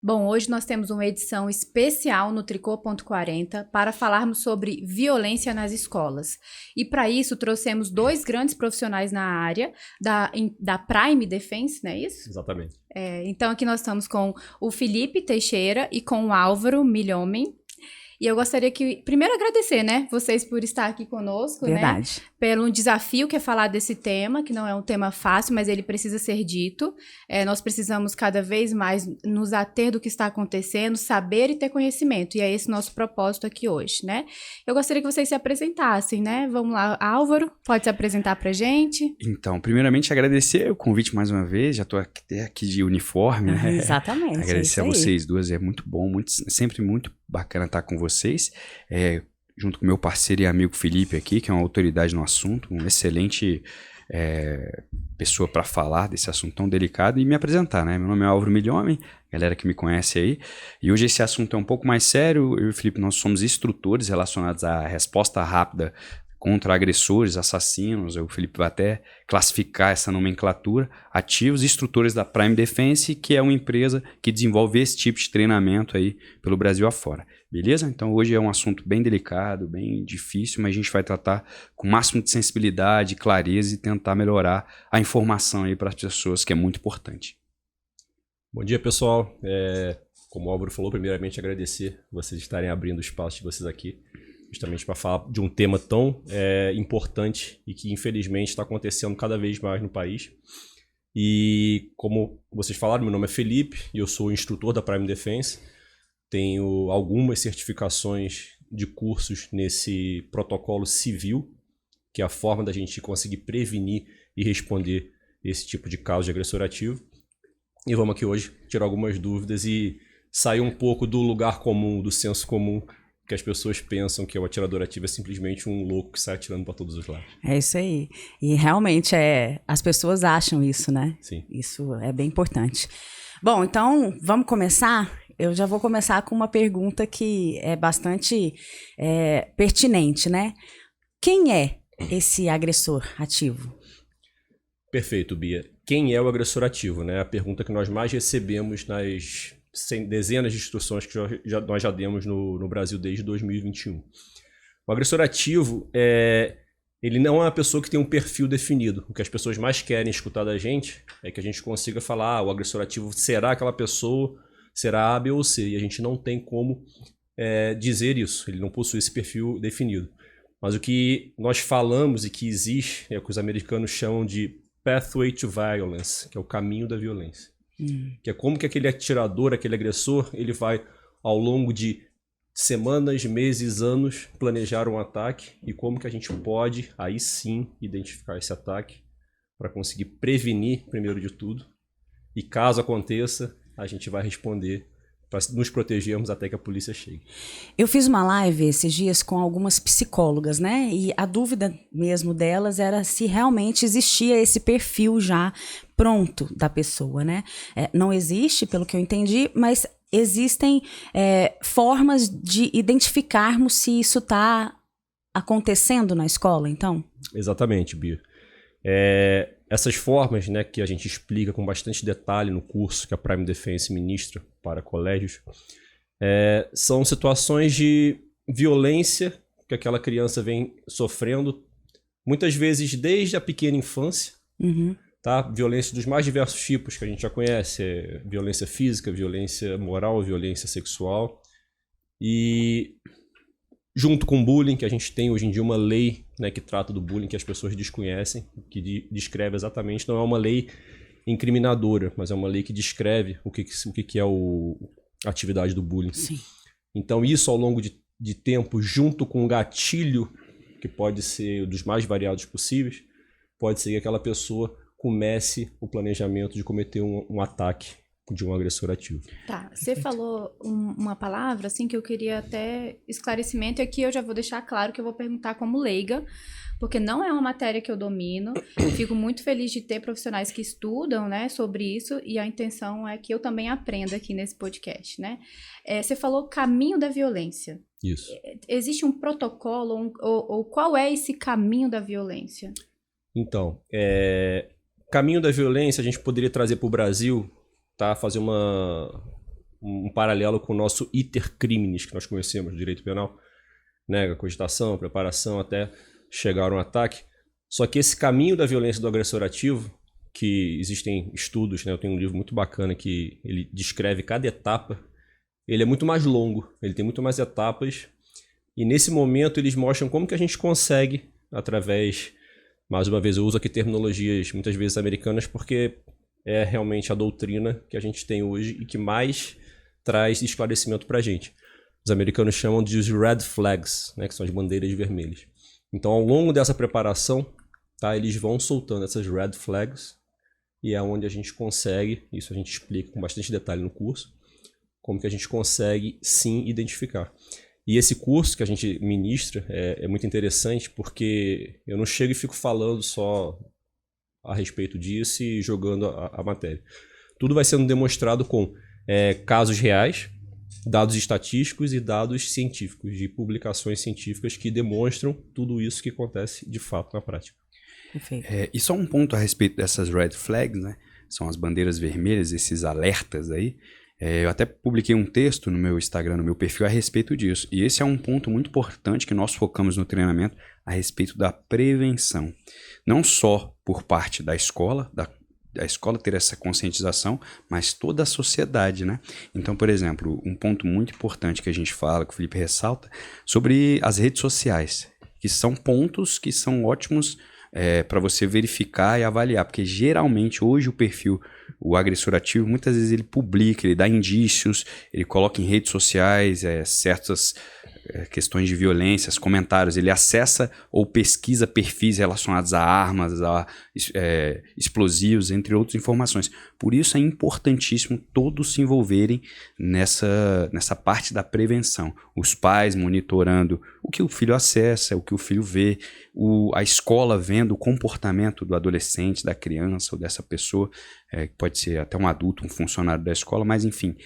Bom, hoje nós temos uma edição especial no Tricô.40 para falarmos sobre violência nas escolas. E para isso trouxemos dois grandes profissionais na área da Prime Defense, não é isso? Exatamente. Então aqui nós estamos com o Felipe Teixeira e com o Álvaro Milhomem. E eu gostaria que, primeiro, agradecer, né, vocês por estar aqui conosco, Verdade. né, pelo desafio que é falar desse tema, que não é um tema fácil, mas ele precisa ser dito. Nós precisamos cada vez mais nos ater do que está acontecendo, saber e ter conhecimento, e é esse nosso propósito aqui hoje, né. Eu gostaria que vocês se apresentassem, né, vamos lá, Álvaro, pode se apresentar pra gente? Então, primeiramente, agradecer o convite mais uma vez, já estou aqui de uniforme, né. Exatamente. Agradecer a vocês duas, é muito bom, sempre muito bacana estar com vocês, junto com meu parceiro e amigo Felipe aqui, que é uma autoridade no assunto, uma excelente pessoa para falar desse assunto tão delicado e me apresentar, né? Meu nome é Álvaro Milhomem, galera que me conhece aí, e hoje esse assunto é um pouco mais sério. Eu e o Felipe, nós somos instrutores relacionados à resposta rápida contra agressores, assassinos. O Felipe vai até classificar essa nomenclatura, ativos, instrutores da Prime Defense, que é uma empresa que desenvolve esse tipo de treinamento aí pelo Brasil afora. Beleza? Então hoje é um assunto bem delicado, bem difícil, mas a gente vai tratar com o máximo de sensibilidade, clareza e tentar melhorar a informação aí para as pessoas, que é muito importante. Bom dia, pessoal. Como o Álvaro falou, primeiramente agradecer vocês estarem abrindo o espaço de vocês aqui, justamente para falar de um tema tão importante e que infelizmente está acontecendo cada vez mais no país. E como vocês falaram, meu nome é Felipe e eu sou instrutor da Prime Defense. Tenho algumas certificações de cursos nesse protocolo civil, que é a forma da gente conseguir prevenir e responder esse tipo de caso de agressor ativo. E vamos aqui hoje tirar algumas dúvidas e sair um pouco do lugar comum, do senso comum, que as pessoas pensam que o atirador ativo é simplesmente um louco que sai atirando para todos os lados. É isso aí. E realmente as pessoas acham isso, né? Sim. Isso é bem importante. Bom, então vamos começar? Eu já vou começar com uma pergunta que é bastante pertinente, né? Quem é esse agressor ativo? Perfeito, Bia. Quem é o agressor ativo, né? A pergunta que nós mais recebemos nas dezenas de instruções que nós já demos no Brasil desde 2021. O agressor ativo, ele não é uma pessoa que tem um perfil definido. O que as pessoas mais querem escutar da gente é que a gente consiga falar, o agressor ativo será aquela pessoa, será A, B ou C. E a gente não tem como dizer isso. Ele não possui esse perfil definido. Mas o que nós falamos e que existe é o que os americanos chamam de pathway to violence, que é o caminho da violência. Que é como que aquele atirador, aquele agressor, ele vai ao longo de semanas, meses, anos planejar um ataque e como que a gente pode aí sim identificar esse ataque para conseguir prevenir primeiro de tudo e caso aconteça a gente vai responder para nos protegermos até que a polícia chegue. Eu fiz uma live esses dias com algumas psicólogas, né? E a dúvida mesmo delas era se realmente existia esse perfil já pronto da pessoa, né? Não existe, pelo que eu entendi, mas existem formas de identificarmos se isso está acontecendo na escola, então? Exatamente, Bia. Essas formas, né, que a gente explica com bastante detalhe no curso que a Prime Defense ministra para colégios, são situações de violência que aquela criança vem sofrendo, muitas vezes desde a pequena infância, tá? Violência dos mais diversos tipos que a gente já conhece, violência física, violência moral, violência sexual, e junto com o bullying, que a gente tem hoje em dia uma lei, né, que trata do bullying que as pessoas desconhecem, que descreve exatamente, não é uma lei incriminadora, mas é uma lei que descreve o que é a atividade do bullying. Sim. Então isso ao longo de tempo, junto com um gatilho, que pode ser dos mais variados possíveis, pode ser que aquela pessoa comece o planejamento de cometer um ataque de um agressor ativo. Tá, você falou uma palavra assim que eu queria até esclarecimento, e aqui eu já vou deixar claro que eu vou perguntar como leiga, porque não é uma matéria que eu domino. Fico muito feliz de ter profissionais que estudam, né, sobre isso, e a intenção é que eu também aprenda aqui nesse podcast, né? Você falou caminho da violência. Isso. Existe um protocolo, ou qual é esse caminho da violência? Então, caminho da violência a gente poderia trazer para o Brasil, tá? Fazer uma um paralelo com o nosso iter criminis, que nós conhecemos do direito penal, né? A cogitação, a preparação até chegar a um ataque. Só que esse caminho da violência do agressor ativo, que existem estudos, né? Eu tenho um livro muito bacana que ele descreve cada etapa, ele é muito mais longo, ele tem muito mais etapas, e nesse momento eles mostram como que a gente consegue, através, mais uma vez eu uso aqui terminologias muitas vezes americanas, porque é realmente a doutrina que a gente tem hoje e que mais traz esclarecimento pra gente. Os americanos chamam de red flags, né, que são as bandeiras vermelhas. Então, ao longo dessa preparação, tá, eles vão soltando essas red flags e é onde a gente consegue, isso a gente explica com bastante detalhe no curso, como que a gente consegue sim identificar. E esse curso que a gente ministra é muito interessante porque eu não chego e fico falando só a respeito disso e jogando a matéria. Tudo vai sendo demonstrado com casos reais, dados estatísticos e dados científicos, de publicações científicas que demonstram tudo isso que acontece de fato na prática. Perfeito. E só um ponto a respeito dessas red flags, né? São as bandeiras vermelhas, esses alertas aí. Eu até publiquei um texto no meu Instagram, no meu perfil, a respeito disso. E esse é um ponto muito importante que nós focamos no treinamento a respeito da prevenção. Não só por parte da escola, da escola ter essa conscientização, mas toda a sociedade, né? Então, por exemplo, um ponto muito importante que a gente fala, que o Felipe ressalta, sobre as redes sociais, que são pontos que são ótimos para você verificar e avaliar, porque geralmente hoje o perfil, o agressor ativo, muitas vezes ele publica, ele dá indícios, ele coloca em redes sociais certas questões de violência, comentários, ele acessa ou pesquisa perfis relacionados a armas, a explosivos, entre outras informações. Por isso é importantíssimo todos se envolverem nessa parte da prevenção. Os pais monitorando o que o filho acessa, o que o filho vê, a escola vendo o comportamento do adolescente, da criança ou dessa pessoa, que pode ser até um adulto, um funcionário da escola, mas enfim,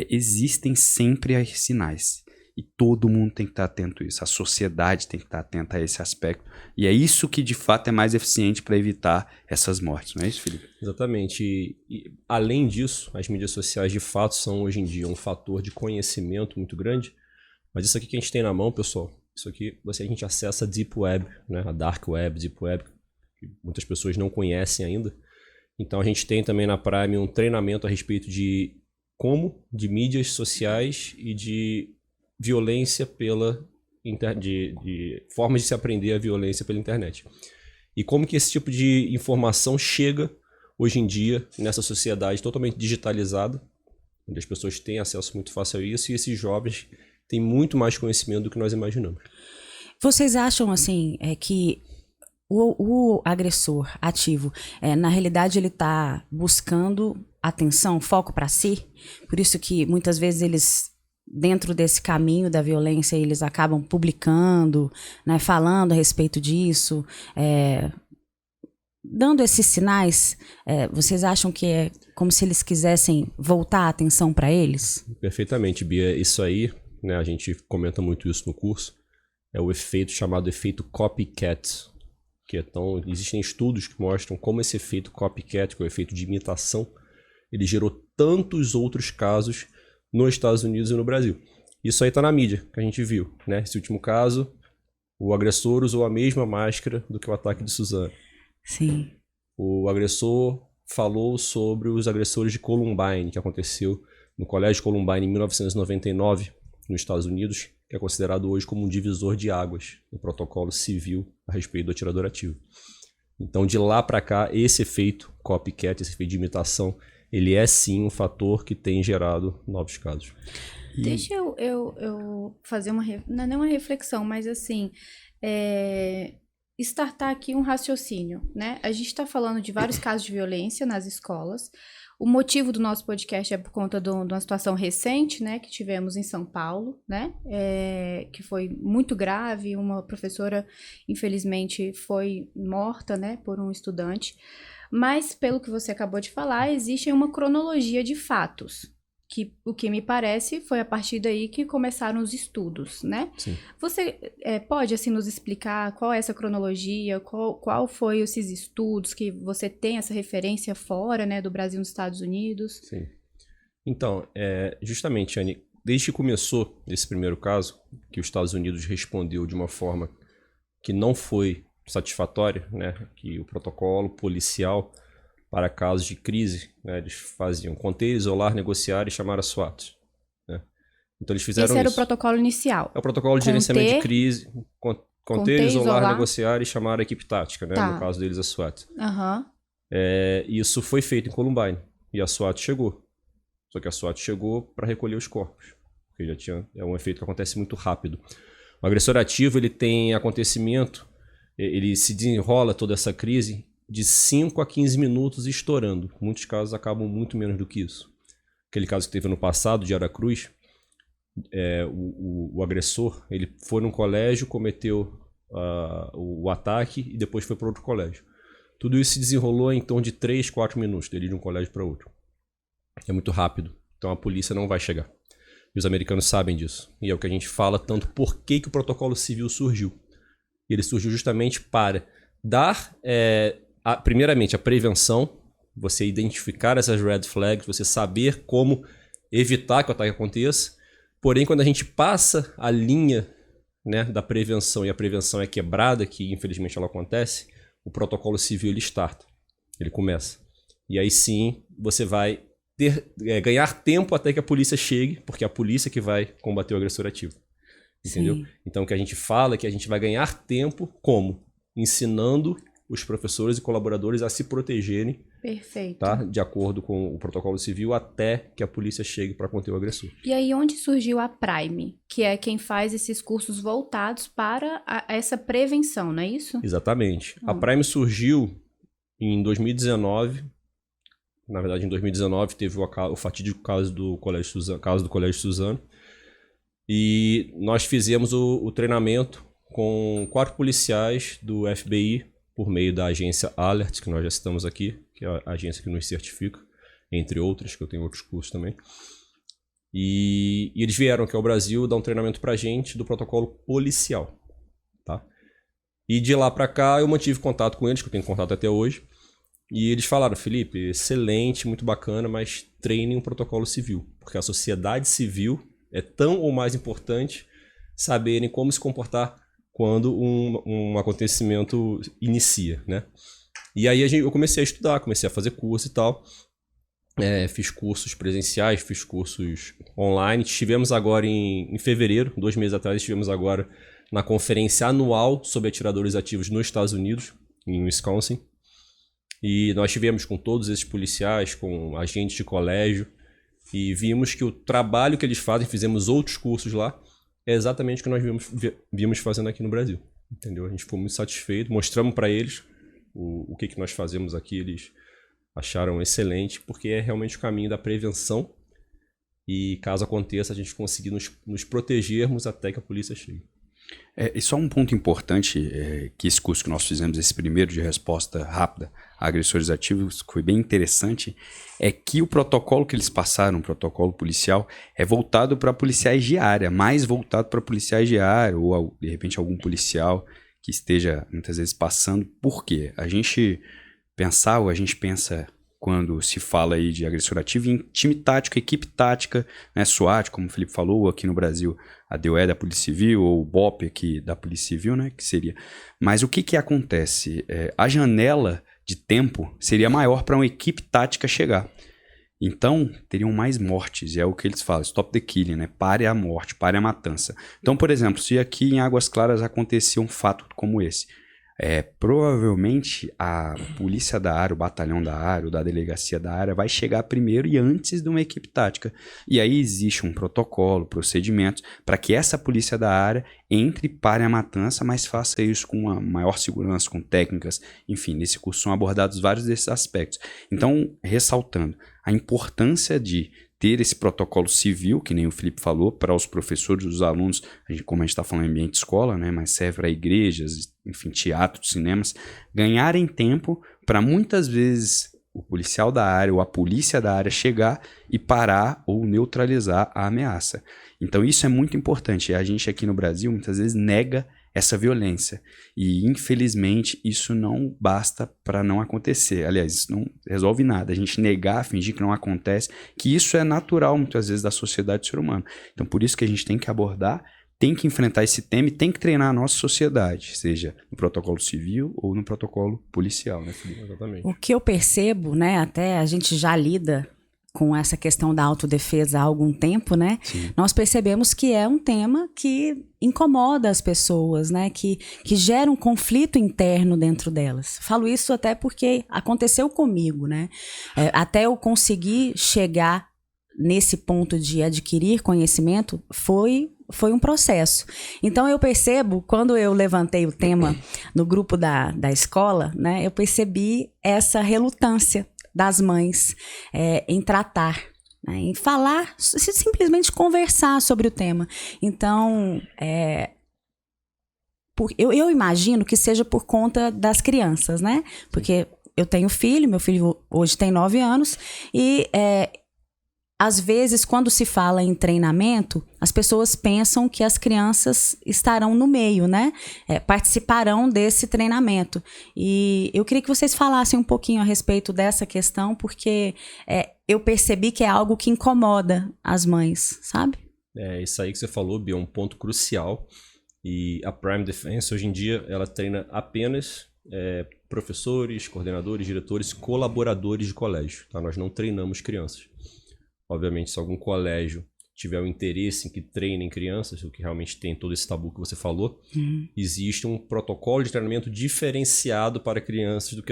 existem sempre sinais. E todo mundo tem que estar atento a isso. A sociedade tem que estar atenta a esse aspecto. E é isso que, de fato, é mais eficiente para evitar essas mortes. Não é isso, Felipe? Exatamente. E, além disso, as mídias sociais, de fato, são, hoje em dia, um fator de conhecimento muito grande. Mas isso aqui que a gente tem na mão, pessoal, isso aqui a gente acessa a Deep Web, né? A Dark Web, Deep Web, que muitas pessoas não conhecem ainda. Então, a gente tem também na Prime um treinamento a respeito de mídias sociais e de violência de formas de se aprender a violência pela internet. E como que esse tipo de informação chega hoje em dia nessa sociedade totalmente digitalizada, onde as pessoas têm acesso muito fácil a isso, e esses jovens têm muito mais conhecimento do que nós imaginamos. Vocês acham, assim, que o agressor ativo, na realidade, ele está buscando atenção, foco para si? Por isso que muitas vezes eles, dentro desse caminho da violência, eles acabam publicando, né, falando a respeito disso, dando esses sinais. Vocês acham que é como se eles quisessem voltar a atenção para eles? Perfeitamente, Bia. Isso aí, né, a gente comenta muito isso no curso, é o efeito chamado efeito copycat. Existem estudos que mostram como esse efeito copycat, que é o efeito de imitação, ele gerou tantos outros casos nos Estados Unidos e no Brasil. Isso aí está na mídia, que a gente viu, né? Esse último caso, o agressor usou a mesma máscara do que o ataque de Suzano. Sim. O agressor falou sobre os agressores de Columbine, que aconteceu no Colégio Columbine em 1999, nos Estados Unidos, que é considerado hoje como um divisor de águas no protocolo civil a respeito do atirador ativo. Então, de lá para cá, esse efeito copycat, esse efeito de imitação, ele é sim um fator que tem gerado novos casos. Deixa eu fazer não é uma reflexão, mas assim, startar aqui um raciocínio, né? A gente está falando de vários casos de violência nas escolas. O motivo do nosso podcast é por conta de uma situação recente, né, que tivemos em São Paulo, né, que foi muito grave. Uma professora, infelizmente, foi morta, né, por um estudante. Mas, pelo que você acabou de falar, existe uma cronologia de fatos, que o que me parece foi a partir daí que começaram os estudos, né? Sim. Você pode, assim, nos explicar qual é essa cronologia, qual foi esses estudos que você tem essa referência fora, né, do Brasil e dos Estados Unidos? Sim. Então, justamente, Anny, desde que começou esse primeiro caso, que os Estados Unidos respondeu de uma forma que não foi satisfatória, né, que o protocolo policial para casos de crise, né, eles faziam conter, isolar, negociar e chamar a SWAT. Né? Então eles fizeram Esse era isso. o protocolo inicial. É o protocolo de gerenciamento de crise, conter, isolar, negociar e chamar a equipe tática, né? No caso deles, a SWAT. Isso foi feito em Columbine. E a SWAT chegou. Só que a SWAT chegou para recolher os corpos. Porque já tinha, é um efeito que acontece muito rápido. O agressor ativo, ele tem acontecimento, ele se desenrola toda essa crise de 5 a 15 minutos estourando. Muitos casos acabam muito menos do que isso. Aquele caso que teve no passado, de Aracruz, o agressor, ele foi num colégio, cometeu o ataque e depois foi para outro colégio. Tudo isso se desenrolou em torno de 3, 4 minutos, dele de um colégio para outro. É muito rápido, então a polícia não vai chegar. E os americanos sabem disso. E é o que a gente fala tanto por que o protocolo civil surgiu. E ele surgiu justamente para dar, primeiramente, a prevenção, você identificar essas red flags, você saber como evitar que o ataque aconteça. Porém, quando a gente passa a linha, né, da prevenção e a prevenção é quebrada, que infelizmente ela acontece, o protocolo civil ele starta, ele começa. E aí sim você vai ganhar tempo até que a polícia chegue, porque é a polícia que vai combater o agressor ativo. Entendeu? Sim. Então o que a gente fala é que a gente vai ganhar tempo como? Ensinando os professores e colaboradores a se protegerem. Perfeito. Tá? De acordo com o protocolo civil, até que a polícia chegue para conter o agressor. E aí onde surgiu a Prime, que é quem faz esses cursos voltados para essa prevenção, não é isso? Exatamente. A Prime surgiu em 2019. Na verdade, em 2019 teve o fatídico caso do Colégio Suzano. E nós fizemos o treinamento com 4 policiais do FBI por meio da agência Alert, que nós já citamos aqui, que é a agência que nos certifica, entre outras, que eu tenho outros cursos também. E eles vieram aqui ao Brasil dar um treinamento pra gente do protocolo policial. Tá? E de lá pra cá eu mantive contato com eles, que eu tenho contato até hoje. E eles falaram, Felipe, excelente, muito bacana, mas treine um protocolo civil. Porque a sociedade civil é tão ou mais importante saberem como se comportar quando um acontecimento inicia, né? E aí eu comecei a estudar, comecei a fazer curso e tal. Fiz cursos presenciais, fiz cursos online. Estivemos agora em fevereiro, 2 meses atrás, estivemos agora na conferência anual sobre atiradores ativos nos Estados Unidos, em Wisconsin. E nós estivemos com todos esses policiais, com agentes de colégio, e vimos que o trabalho que eles fazem, fizemos outros cursos lá, é exatamente o que nós vimos fazendo aqui no Brasil. Entendeu? A gente ficou muito satisfeito, mostramos para eles o que nós fazemos aqui, eles acharam excelente, porque é realmente o caminho da prevenção e caso aconteça a gente conseguir nos protegermos até que a polícia chegue. E só um ponto importante, que esse curso que nós fizemos, esse primeiro de resposta rápida a agressores ativos, que foi bem interessante, é que o protocolo que eles passaram, o protocolo policial, é voltado para policiais de área, mais voltado para policiais de área, ou de repente algum policial que esteja muitas vezes passando. Por quê? A gente pensa quando se fala aí de agressor ativo em time tático, equipe tática, né, SWAT, como o Felipe falou, aqui no Brasil a DOE da Polícia Civil, ou o BOP aqui da Polícia Civil, né, que seria. Mas o que acontece? A janela de tempo seria maior para uma equipe tática chegar. Então, teriam mais mortes, e é o que eles falam, stop the killing, né? Pare a morte, pare a matança. Então, por exemplo, se aqui em Águas Claras acontecia um fato como esse, provavelmente a polícia da área, o batalhão da área, ou da delegacia da área vai chegar primeiro e antes de uma equipe tática. E aí existe um protocolo, procedimentos, para que essa polícia da área entre e pare a matança, mas faça isso com uma maior segurança, com técnicas. Enfim, nesse curso são abordados vários desses aspectos. Então, ressaltando a importância de ter esse protocolo civil, que nem o Felipe falou, para os professores, os alunos, como a gente está falando em ambiente de escola, né, mas serve para igrejas, enfim, teatros, cinemas, ganharem tempo para muitas vezes o policial da área ou a polícia da área chegar e parar ou neutralizar a ameaça. Então isso é muito importante. A gente aqui no Brasil muitas vezes nega essa violência. E, infelizmente, isso não basta para não acontecer. Aliás, isso não resolve nada. A gente negar, fingir que não acontece, que isso é natural, muitas vezes, da sociedade do ser humano. Então, por isso que a gente tem que abordar, tem que enfrentar esse tema e tem que treinar a nossa sociedade, seja no protocolo civil ou no protocolo policial, né, Felipe? Exatamente. O que eu percebo, né, até a gente já lida com essa questão da autodefesa há algum tempo, né? Sim. Nós percebemos que é um tema que incomoda as pessoas, né? Que gera um conflito interno dentro delas. Falo isso até porque aconteceu comigo, né? Até eu conseguir chegar nesse ponto de adquirir conhecimento foi um processo. Então eu percebo, quando eu levantei o tema no grupo da escola, né? Eu percebi essa relutância das mães em tratar, né, em falar, simplesmente conversar sobre o tema. Então, eu imagino que seja por conta das crianças, né? Porque eu tenho filho, meu filho hoje tem 9 anos, e às vezes, quando se fala em treinamento, as pessoas pensam que as crianças estarão no meio, né? Participarão desse treinamento. E eu queria que vocês falassem um pouquinho a respeito dessa questão, porque eu percebi que é algo que incomoda as mães, sabe? Isso aí que você falou, Bia, é um ponto crucial. E a Prime Defense, hoje em dia, ela treina apenas professores, coordenadores, diretores, colaboradores de colégio. Tá? Nós não treinamos crianças. Obviamente, se algum colégio tiver o interesse em que treinem crianças, o que realmente tem todo esse tabu que você falou, existe um protocolo de treinamento diferenciado para crianças do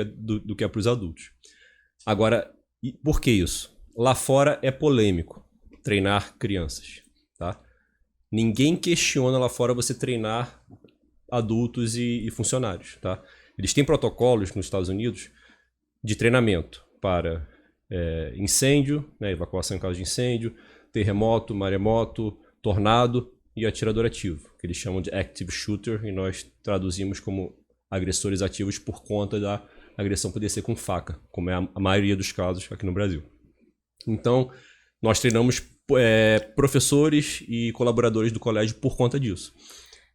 que é para os adultos. Agora, por que isso? Lá fora é polêmico treinar crianças, tá? Ninguém questiona lá fora você treinar adultos e funcionários, tá? Eles têm protocolos nos Estados Unidos de treinamento para incêndio, né, evacuação em caso de incêndio, terremoto, maremoto, tornado e atirador ativo, que eles chamam de active shooter, e nós traduzimos como agressores ativos por conta da agressão poder ser com faca, como é a maioria dos casos aqui no Brasil. Então, nós treinamos professores e colaboradores do colégio por conta disso,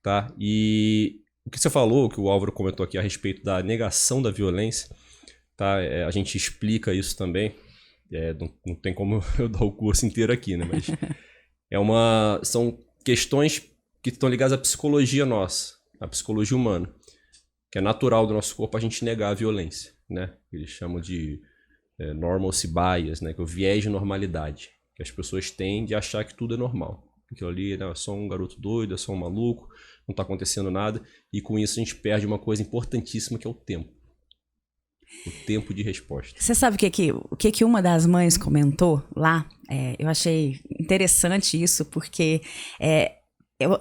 tá? E o que você falou, o que o Álvaro comentou aqui a respeito da negação da violência, tá? A gente explica isso também. Não tem como eu dar o curso inteiro aqui, né? Mas são questões que estão ligadas à psicologia nossa, à psicologia humana, que é natural do nosso corpo a gente negar a violência, né? Eles chamam de normalcy bias, né? Que é o viés de normalidade, que as pessoas têm de achar que tudo é normal. Aquilo ali, né, é só um garoto doido, é só um maluco, não está acontecendo nada, e com isso a gente perde uma coisa importantíssima que é o tempo. O tempo de resposta. Você sabe o que uma das mães comentou lá? Eu achei interessante isso, porque eu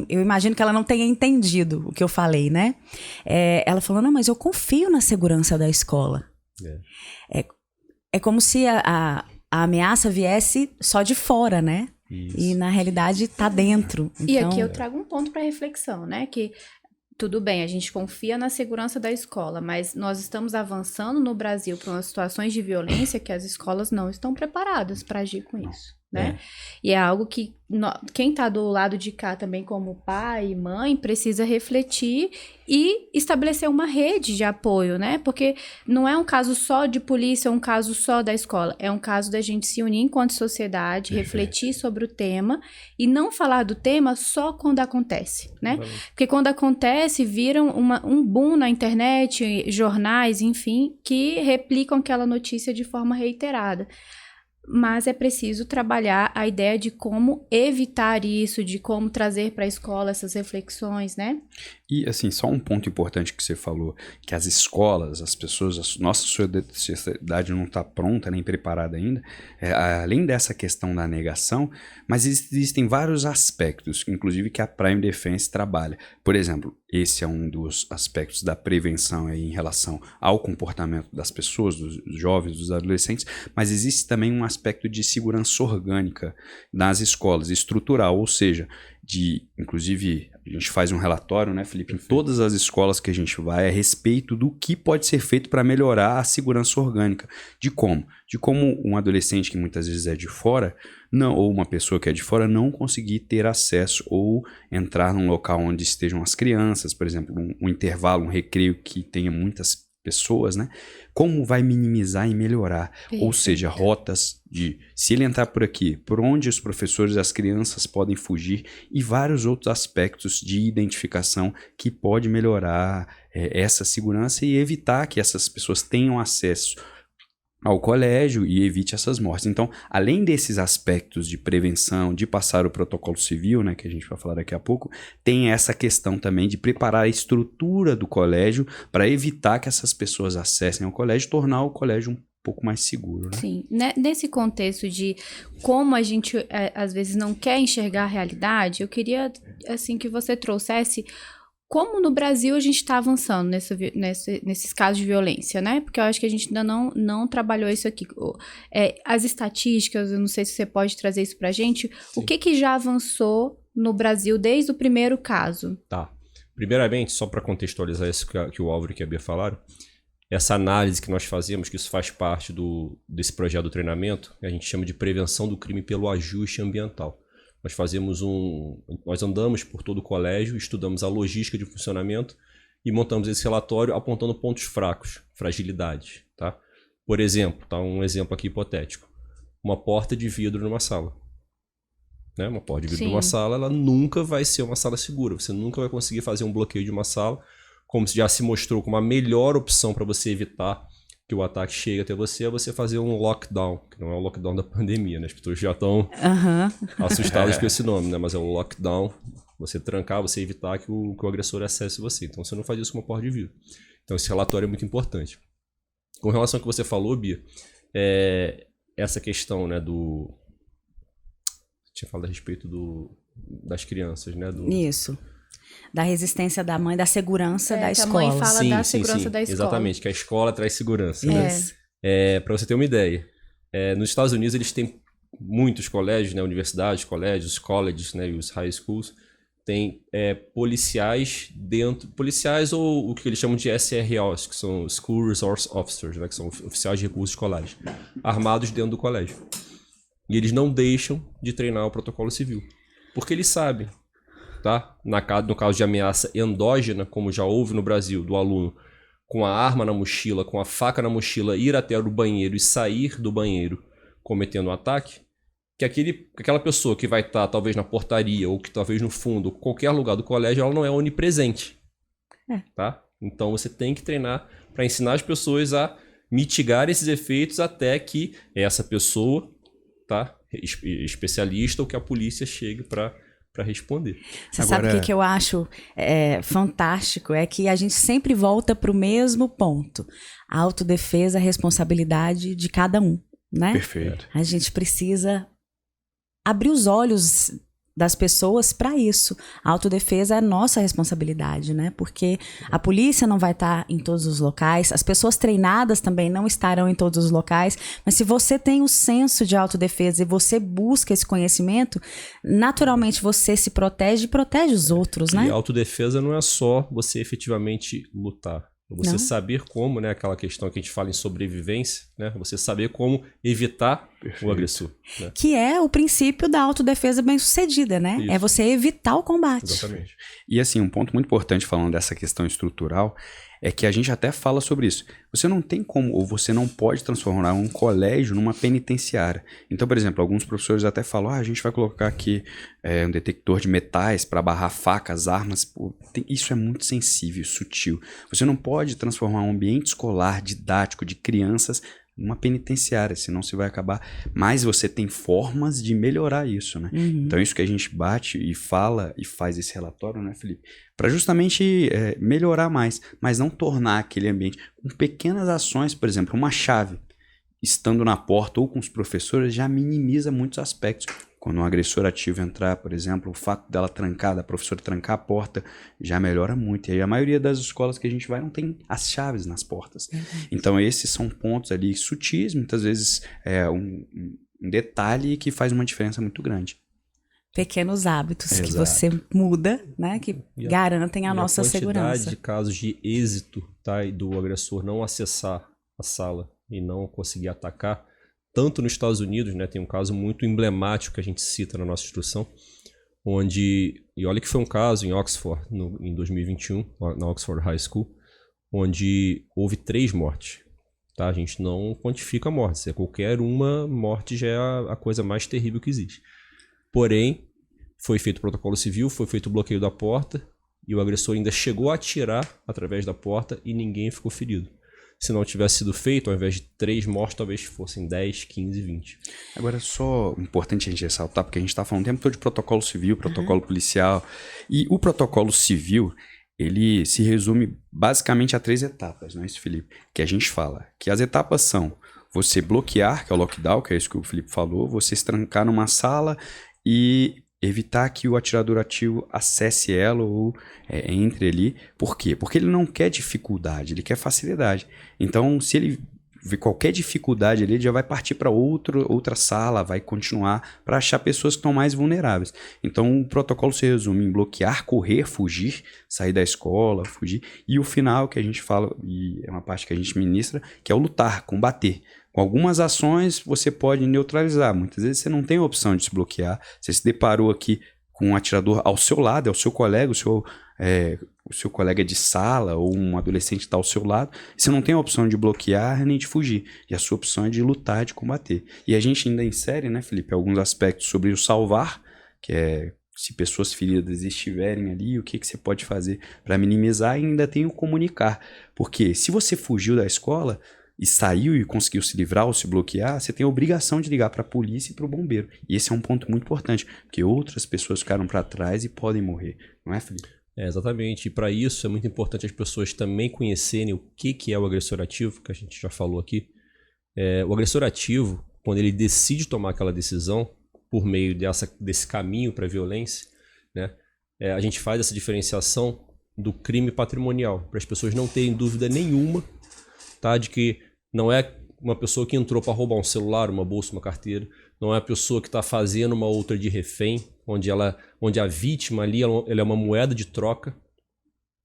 imagino que ela não tenha entendido o que eu falei, né? Ela falou, não, mas eu confio na segurança da escola. É como se a ameaça viesse só de fora, né? Isso. E na realidade está dentro. Então... E aqui eu trago um ponto para reflexão, né? Que tudo bem, a gente confia na segurança da escola, mas nós estamos avançando no Brasil para umas situações de violência que as escolas não estão preparadas para agir com isso, né? E é algo que quem está do lado de cá também como pai e mãe precisa refletir e estabelecer uma rede de apoio, né? Porque não é um caso só de polícia, é um caso só da escola, é um caso da gente se unir enquanto sociedade, refletir sobre o tema e não falar do tema só quando acontece, né? Porque quando acontece, viram um boom na internet, jornais, enfim, que replicam aquela notícia de forma reiterada. Mas é preciso trabalhar a ideia de como evitar isso, de como trazer para a escola essas reflexões, né? E, assim, só um ponto importante que você falou, que as escolas, as pessoas, a nossa sociedade não está pronta nem preparada ainda, além dessa questão da negação, mas existem vários aspectos, inclusive que a Prime Defense trabalha. Por exemplo, esse é um dos aspectos da prevenção aí em relação ao comportamento das pessoas, dos jovens, dos adolescentes, mas existe também um aspecto de segurança orgânica nas escolas, estrutural, ou seja, inclusive A gente faz um relatório, né, Felipe, em todas as escolas que a gente vai a respeito do que pode ser feito para melhorar a segurança orgânica. De como? De como um adolescente que muitas vezes é de fora, não, ou uma pessoa que é de fora, não conseguir ter acesso ou entrar num local onde estejam as crianças, por exemplo, um intervalo, um recreio que tenha muitas pessoas, né? Como vai minimizar e melhorar? Perfeito. Ou seja, rotas de se ele entrar por aqui, por onde os professores e as crianças podem fugir e vários outros aspectos de identificação que pode melhorar essa segurança e evitar que essas pessoas tenham acesso ao colégio e evite essas mortes. Então, além desses aspectos de prevenção, de passar o protocolo civil, né, que a gente vai falar daqui a pouco, tem essa questão também de preparar a estrutura do colégio para evitar que essas pessoas acessem ao colégio e tornar o colégio um pouco mais seguro, né? Sim, nesse contexto de como a gente às vezes não quer enxergar a realidade, eu queria assim que você trouxesse como no Brasil a gente está avançando nesses casos de violência, né? Porque eu acho que a gente ainda não trabalhou isso aqui. As estatísticas, eu não sei se você pode trazer isso pra gente. Sim. O que já avançou no Brasil desde o primeiro caso? Tá. Primeiramente, só para contextualizar isso que o Álvaro e a Bia falaram, essa análise que nós fazemos, que isso faz parte desse projeto do treinamento, a gente chama de prevenção do crime pelo ajuste ambiental. Nós andamos por todo o colégio, estudamos a logística de funcionamento e montamos esse relatório apontando pontos fracos, fragilidades, tá? Por exemplo, tá um exemplo aqui hipotético, uma porta de vidro numa sala. Né? Uma porta de vidro numa sala, ela nunca vai ser uma sala segura, você nunca vai conseguir fazer um bloqueio de uma sala, como já se mostrou como a melhor opção para você evitar que o ataque chegue até você, é você fazer um lockdown, que não é o lockdown da pandemia, né? As pessoas já estão assustadas com esse nome, né? Mas é o lockdown, você trancar, você evitar que o agressor acesse você. Então você não faz isso com uma porta de vidro. Então esse relatório é muito importante. Com relação ao que você falou, Bia, essa questão, né, tinha falado a respeito das crianças, né? Isso. Da resistência da mãe, da segurança da escola. A mãe fala da segurança da escola. Exatamente, que a escola traz segurança. Né? Para você ter uma ideia, nos Estados Unidos eles têm muitos colégios, né, universidades, colégios, colleges, né, e os high schools, tem policiais ou o que eles chamam de SROs, que são School Resource Officers, né, que são oficiais de recursos escolares, armados dentro do colégio. E eles não deixam de treinar o protocolo civil, porque eles sabem. Tá? No caso de ameaça endógena, como já houve no Brasil, do aluno com a arma na mochila, com a faca na mochila, ir até o banheiro e sair do banheiro cometendo um ataque, que aquela pessoa que vai estar talvez na portaria ou que talvez no fundo, qualquer lugar do colégio, ela não é onipresente. Tá? Então você tem que treinar para ensinar as pessoas a mitigar esses efeitos até que essa pessoa, tá, especialista ou que a polícia chegue para responder. Você sabe o que eu acho fantástico? É que a gente sempre volta para o mesmo ponto. A autodefesa, a responsabilidade de cada um, né? Perfeito. A gente precisa abrir os olhos das pessoas para isso. A autodefesa é nossa responsabilidade, né? Porque a polícia não vai estar em todos os locais, as pessoas treinadas também não estarão em todos os locais, mas se você tem o senso de autodefesa e você busca esse conhecimento, naturalmente você se protege e protege os outros, né? E a autodefesa não é só você efetivamente lutar. Você não. Saber como, né, aquela questão que a gente fala em sobrevivência, né, você saber como evitar o agressor. Né? Que é o princípio da autodefesa bem-sucedida, né? Isso. É você evitar o combate. Exatamente. E assim, um ponto muito importante falando dessa questão estrutural é que a gente até fala sobre isso. Você não tem como, ou você não pode transformar um colégio numa penitenciária. Então, por exemplo, alguns professores até falam, a gente vai colocar aqui um detector de metais para barrar facas, armas. Pô, isso é muito sensível, sutil. Você não pode transformar um ambiente escolar, didático, de crianças, numa penitenciária, senão você vai acabar... Mas você tem formas de melhorar isso, né? Uhum. Então, isso que a gente bate e fala e faz esse relatório, né, Felipe? Para justamente melhorar mais, mas não tornar aquele ambiente... Com pequenas ações, por exemplo, uma chave, estando na porta ou com os professores, já minimiza muitos aspectos. Quando um agressor ativo entrar, por exemplo, o fato dela trancar, da professora trancar a porta, já melhora muito. E aí a maioria das escolas que a gente vai não tem as chaves nas portas. Uhum. Então esses são pontos ali sutis, muitas vezes um detalhe que faz uma diferença muito grande. Pequenos hábitos que Exato. você muda, né? Que E a- garantem a nossa a quantidade segurança. de casos de êxito, tá, e do agressor não acessar a sala e não conseguir atacar, tanto nos Estados Unidos, né, tem um caso muito emblemático que a gente cita na nossa instrução, onde, e olha que foi um caso em Oxford, em 2021, na Oxford High School, onde houve 3 mortes. Tá? A gente não quantifica mortes, qualquer uma morte já é a coisa mais terrível que existe. Porém, foi feito o protocolo civil, foi feito o bloqueio da porta e o agressor ainda chegou a atirar através da porta e ninguém ficou ferido. Se não tivesse sido feito, ao invés de 3 mortes, talvez fossem 10, 15, 20. Agora, só importante a gente ressaltar, porque a gente está falando o tempo todo de protocolo civil, protocolo policial, e o protocolo civil, ele se resume basicamente a 3 etapas, não é isso, Felipe? Que a gente fala, que as etapas são você bloquear, que é o lockdown, que é isso que o Felipe falou, você se trancar numa sala e evitar que o atirador ativo acesse ela ou entre ali. Por quê? Porque ele não quer dificuldade, ele quer facilidade. Então, se ele vê qualquer dificuldade ali, ele já vai partir para outra sala, vai continuar para achar pessoas que estão mais vulneráveis. Então, o protocolo se resume em bloquear, correr, fugir, sair da escola, fugir. E o final que a gente fala, e é uma parte que a gente ministra, que é o lutar, combater. Com algumas ações você pode neutralizar. Muitas vezes você não tem a opção de se bloquear. Você se deparou aqui com um atirador ao seu lado, é o seu colega, o seu colega de sala ou um adolescente está ao seu lado. Você não tem a opção de bloquear nem de fugir. E a sua opção é de lutar, de combater. E a gente ainda insere, né, Felipe, alguns aspectos sobre o salvar, que é se pessoas feridas estiverem ali, o que você pode fazer para minimizar, e ainda tem o comunicar. Porque se você fugiu da escola e saiu e conseguiu se livrar ou se bloquear, você tem a obrigação de ligar para a polícia e para o bombeiro. E esse é um ponto muito importante, porque outras pessoas ficaram para trás e podem morrer. Não é, Felipe? Exatamente. E para isso é muito importante as pessoas também conhecerem o que é o agressor ativo, que a gente já falou aqui. O agressor ativo, quando ele decide tomar aquela decisão por meio desse caminho para a violência, né, a gente faz essa diferenciação do crime patrimonial, para as pessoas não terem dúvida nenhuma, tá, de que não é uma pessoa que entrou para roubar um celular, uma bolsa, uma carteira, não é a pessoa que está fazendo uma outra de refém, onde a vítima ali ela é uma moeda de troca,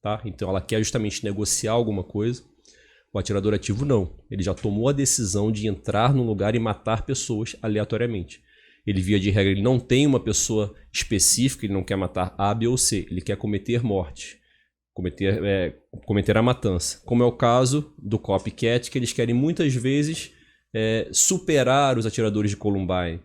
tá? Então ela quer justamente negociar alguma coisa. O atirador ativo não, ele já tomou a decisão de entrar num lugar e matar pessoas aleatoriamente. Ele, via de regra, ele não tem uma pessoa específica, ele não quer matar A, B ou C, ele quer cometer morte. Cometer a matança, como é o caso do copycat, que eles querem muitas vezes superar os atiradores de Columbine,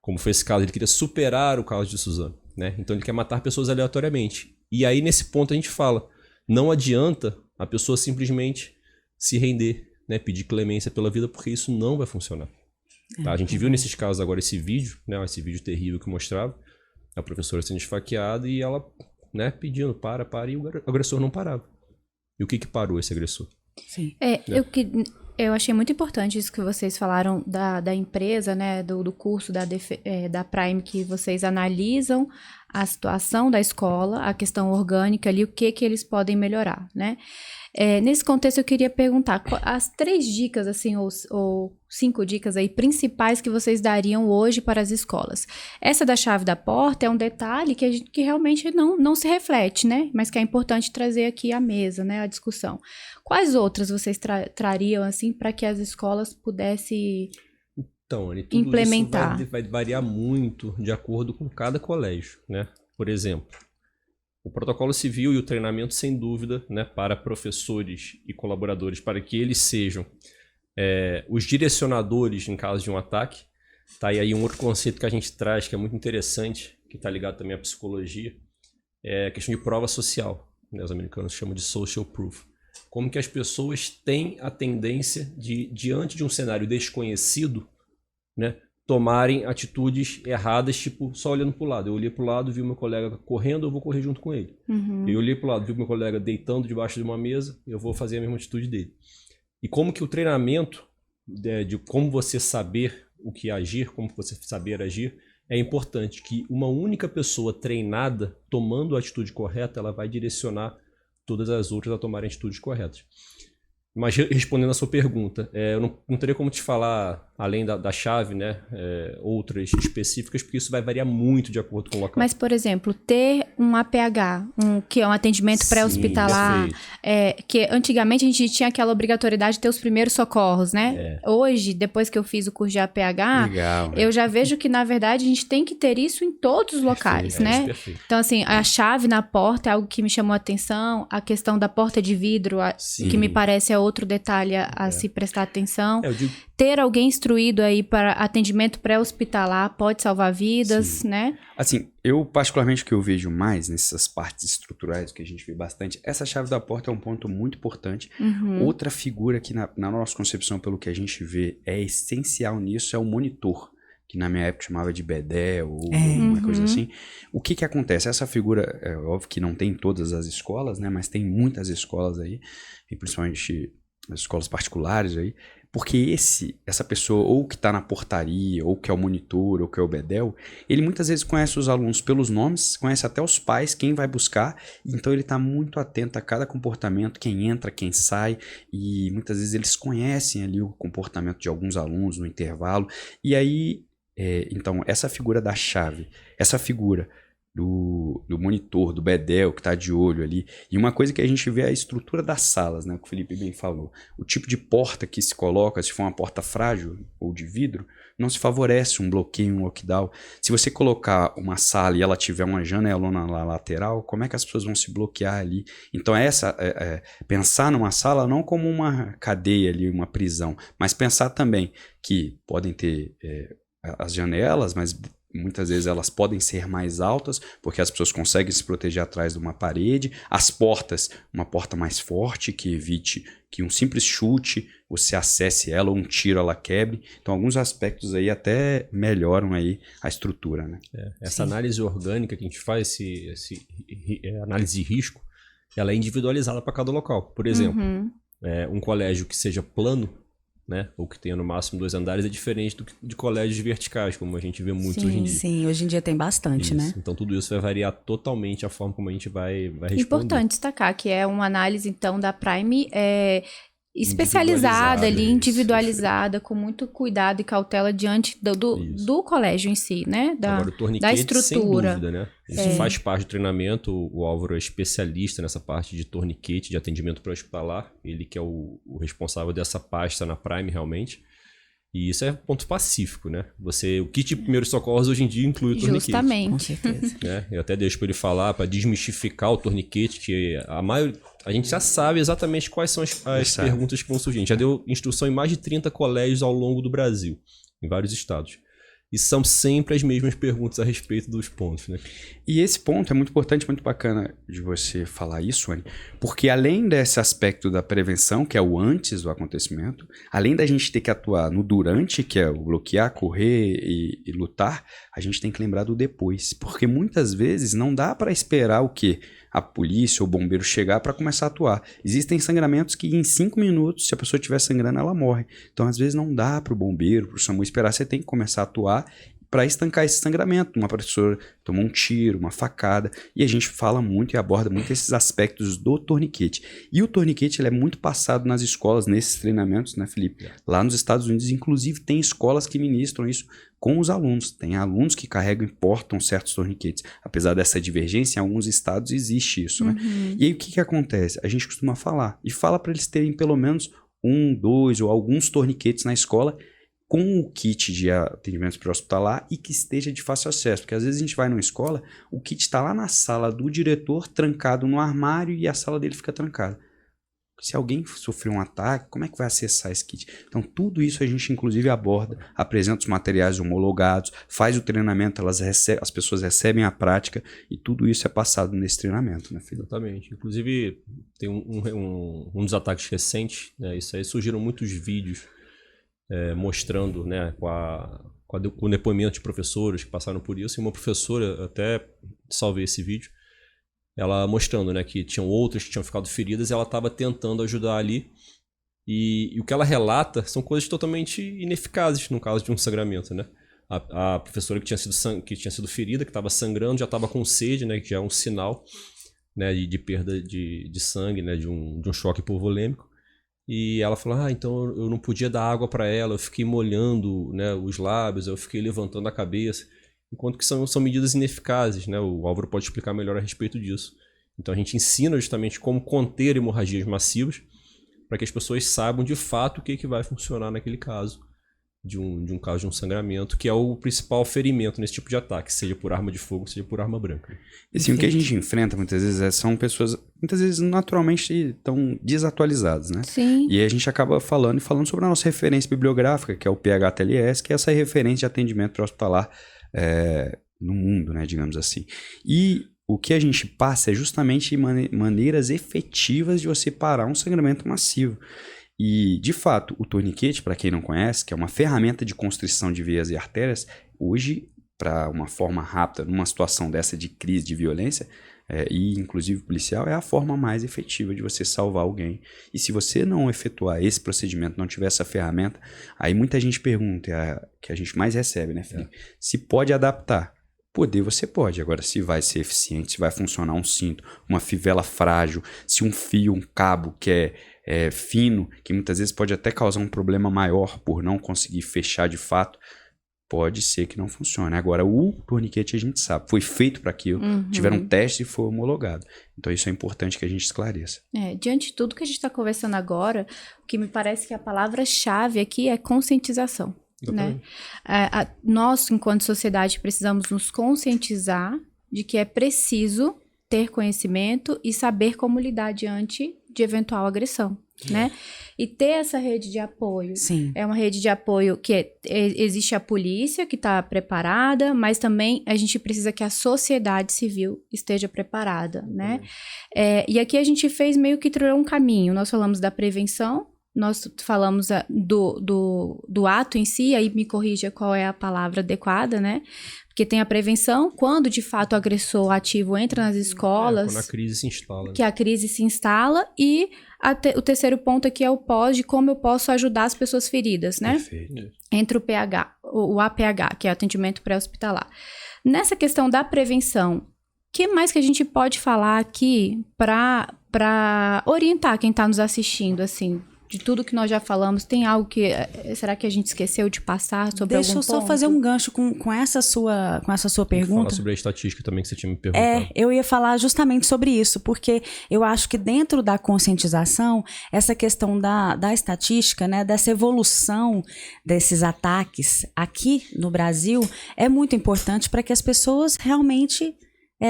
como foi esse caso, ele queria superar o caso de Suzano, né? Então ele quer matar pessoas aleatoriamente, e aí nesse ponto a gente fala, não adianta a pessoa simplesmente se render, né? Pedir clemência pela vida, porque isso não vai funcionar. Tá? A gente viu nesses casos agora esse vídeo, né? Esse vídeo terrível que mostrava a professora sendo esfaqueada e ela, né, pedindo para, e o agressor não parava. E o que parou esse agressor? Sim. Eu achei muito importante isso que vocês falaram da empresa, né, do curso da Prime, que vocês analisam a situação da escola, a questão orgânica ali, o que eles podem melhorar, né? Nesse contexto, eu queria perguntar as 3 dicas, assim, ou 5 dicas aí principais que vocês dariam hoje para as escolas. Essa da chave da porta é um detalhe que realmente não se reflete, né? Mas que é importante trazer aqui à mesa, né? A discussão. Quais outras vocês trariam, assim, para que as escolas pudessem Então, Anny, tudo implementar? isso vai variar muito de acordo com cada colégio, né? Por exemplo, o protocolo civil e o treinamento, sem dúvida, né, para professores e colaboradores, para que eles sejam os direcionadores em caso de um ataque. Tá? E aí um outro conceito que a gente traz, que é muito interessante, que está ligado também à psicologia, é a questão de prova social. Né? Os americanos chamam de social proof. Como que as pessoas têm a tendência de, diante de um cenário desconhecido, né, tomarem atitudes erradas, tipo, só olhando para o lado. Eu olhei para o lado, vi o meu colega correndo, eu vou correr junto com ele. Uhum. Eu olhei para o lado, vi o meu colega deitando debaixo de uma mesa, eu vou fazer a mesma atitude dele. E como que o treinamento de como você saber o que agir, como você saber agir, é importante que uma única pessoa treinada, tomando a atitude correta, ela vai direcionar todas as outras a tomarem atitudes corretas. Mas respondendo a sua pergunta, eu não teria como te falar além da chave, né, outras específicas, porque isso vai variar muito de acordo com o local. Mas, por exemplo, ter um APH, que é um atendimento pré-hospitalar, que antigamente a gente tinha aquela obrigatoriedade de ter os primeiros socorros, né? Hoje, depois que eu fiz o curso de APH, Legal, eu já vejo que, na verdade, a gente tem que ter isso em todos os locais, né? Perfeito. Então, assim, a chave na porta é algo que me chamou a atenção, a questão da porta de vidro, que me parece é outro detalhe a se prestar atenção. Eu digo... Ter alguém instruído aí para atendimento pré-hospitalar pode salvar vidas, né? Assim, eu particularmente o que eu vejo mais nessas partes estruturais, que a gente vê bastante, essa chave da porta é um ponto muito importante. Outra figura que na nossa concepção, pelo que a gente vê, é essencial nisso, é o monitor, que na minha época chamava de bedé ou uma coisa assim. O que acontece? Essa figura, é óbvio que não tem em todas as escolas, né? Mas tem muitas escolas aí, e principalmente as escolas particulares aí, porque essa pessoa, ou que está na portaria, ou que é o monitor, ou que é o bedel, ele muitas vezes conhece os alunos pelos nomes, conhece até os pais, quem vai buscar, então ele está muito atento a cada comportamento, quem entra, quem sai, e muitas vezes eles conhecem ali o comportamento de alguns alunos no intervalo, e aí, então, essa figura da chave, essa figura do monitor, do bedel que está de olho ali. E uma coisa que a gente vê é a estrutura das salas, né? O que o Felipe bem falou. O tipo de porta que se coloca, se for uma porta frágil ou de vidro, não se favorece um bloqueio, um lockdown. Se você colocar uma sala e ela tiver uma janelona na lateral, como é que as pessoas vão se bloquear ali? Então pensar numa sala não como uma cadeia ali, uma prisão, mas pensar também que podem ter as janelas, mas muitas vezes elas podem ser mais altas, porque as pessoas conseguem se proteger atrás de uma parede. As portas, uma porta mais forte, que evite que um simples chute você acesse ela, ou um tiro ela quebre. Então, alguns aspectos aí até melhoram aí a estrutura, né? Essa análise orgânica que a gente faz, análise de risco, ela é individualizada para cada local. Por exemplo, um colégio que seja plano, né, ou que tenha no máximo 2 andares, é diferente de colégios verticais, como a gente vê muito hoje em dia. Sim, hoje em dia tem bastante, né? Então tudo isso vai variar totalmente a forma como a gente vai responder. Importante destacar que é uma análise, então, da Prime especializada ali, individualizada, com muito cuidado e cautela diante do colégio em si, né? Agora, o torniquete, da estrutura. sem dúvida, né? Isso faz parte do treinamento. O Álvaro é especialista nessa parte de torniquete, de atendimento pré-hospitalar. Ele que é o responsável dessa pasta na Prime, realmente. E isso é ponto pacífico, né? O kit de primeiros socorros hoje em dia inclui o torniquete. Justamente. Com certeza. Né? Eu até deixo para ele falar, para desmistificar o torniquete, que a gente já sabe exatamente quais são as perguntas que vão surgir. A gente já deu instrução em mais de 30 colégios ao longo do Brasil, em vários estados. E são sempre as mesmas perguntas a respeito dos pontos, né? E esse ponto é muito importante, muito bacana de você falar isso, Anny, porque além desse aspecto da prevenção, que é o antes do acontecimento, além da gente ter que atuar no durante, que é o bloquear, correr e lutar, a gente tem que lembrar do depois, porque muitas vezes não dá para esperar o quê? A polícia ou o bombeiro chegar para começar a atuar. Existem sangramentos que em 5 minutos, se a pessoa estiver sangrando, ela morre. Então, às vezes, não dá para o bombeiro, para o SAMU esperar, você tem que começar a atuar para estancar esse sangramento. Uma pessoa tomou um tiro, uma facada, e a gente fala muito e aborda muito esses aspectos do torniquete. E o torniquete ele é muito passado nas escolas, nesses treinamentos, né, Felipe? Lá nos Estados Unidos, inclusive, tem escolas que ministram isso com os alunos. Tem alunos que carregam e portam certos torniquetes. Apesar dessa divergência, em alguns estados existe isso, né? E aí o que acontece? A gente costuma falar, e fala para eles terem pelo menos 1, 2 ou alguns torniquetes na escola com o kit de atendimento pré-hospitalar e que esteja de fácil acesso. Porque às vezes a gente vai numa escola, o kit está lá na sala do diretor, trancado no armário, e a sala dele fica trancada. Se alguém sofrer um ataque, como é que vai acessar esse kit? Então, tudo isso a gente, inclusive, aborda, apresenta os materiais homologados, faz o treinamento, as pessoas recebem a prática, e tudo isso é passado nesse treinamento, né, filho? Exatamente. Inclusive, tem um dos ataques recentes, né, isso aí surgiram muitos vídeos mostrando, né, com o depoimento de professores que passaram por isso, e uma professora, até salvei esse vídeo, ela mostrando, né, que tinham outras que tinham ficado feridas e ela estava tentando ajudar ali. E o que ela relata são coisas totalmente ineficazes no caso de um sangramento, né? A professora que tinha sido ferida, que estava sangrando, já estava com sede, né, que já é um sinal, né, de perda de sangue, né, de um choque hipovolêmico. E ela falou, então eu não podia dar água para ela, eu fiquei molhando, né, os lábios, eu fiquei levantando a cabeça, enquanto que são medidas ineficazes, né? O Álvaro pode explicar melhor a respeito disso. Então a gente ensina justamente como conter hemorragias massivas para que as pessoas saibam de fato o que vai funcionar naquele caso, de um caso de um sangramento, que é o principal ferimento nesse tipo de ataque, seja por arma de fogo, seja por arma branca. E assim, o que a gente enfrenta muitas vezes são pessoas, muitas vezes naturalmente tão desatualizadas, né? Sim. E aí a gente acaba falando sobre a nossa referência bibliográfica, que é o PHTLS, que é essa referência de atendimento pré-hospitalar no mundo, né, digamos assim. E o que a gente passa é justamente maneiras efetivas de você parar um sangramento massivo. E, de fato, o torniquete, para quem não conhece, que é uma ferramenta de constrição de veias e artérias, hoje, para uma forma rápida, numa situação dessa de crise de violência, e inclusive policial, é a forma mais efetiva de você salvar alguém. E se você não efetuar esse procedimento, não tiver essa ferramenta, aí muita gente pergunta, que a gente mais recebe, né, Felipe? Se pode adaptar. Poder você pode, agora se vai ser eficiente, se vai funcionar um cinto, uma fivela frágil, se um fio, um cabo que é fino, que muitas vezes pode até causar um problema maior por não conseguir fechar de fato, pode ser que não funcione. Agora, o torniquete a gente sabe, foi feito para aquilo, tiveram testes e foi homologado. Então isso é importante que a gente esclareça. Diante de tudo que a gente está conversando agora, o que me parece que a palavra-chave aqui é conscientização. Né? Nós, enquanto sociedade, precisamos nos conscientizar de que é preciso ter conhecimento e saber como lidar diante de eventual agressão, né? E ter essa rede de apoio. Sim. É uma rede de apoio que existe a polícia que está preparada, mas também a gente precisa que a sociedade civil esteja preparada, né? E aqui a gente fez meio que trilhou um caminho. Nós falamos da prevenção, nós falamos do ato em si, aí me corrija qual é a palavra adequada, né? Porque tem a prevenção, quando de fato o agressor ativo entra nas escolas. Quando a crise se instala. Que a crise se instala. E o terceiro ponto aqui é o pós, de como eu posso ajudar as pessoas feridas, né? Perfeito. Entre o APH, que é o atendimento pré-hospitalar. Nessa questão da prevenção, o que mais que a gente pode falar aqui para orientar quem está nos assistindo, assim? De tudo que nós já falamos, tem algo que... Será que a gente esqueceu de passar sobre algum ponto? Deixa eu só fazer um gancho com essa sua pergunta. Falar sobre a estatística também que você tinha me perguntado. Eu ia falar justamente sobre isso, porque eu acho que dentro da conscientização, essa questão da estatística, né, dessa evolução desses ataques aqui no Brasil, é muito importante para que as pessoas realmente...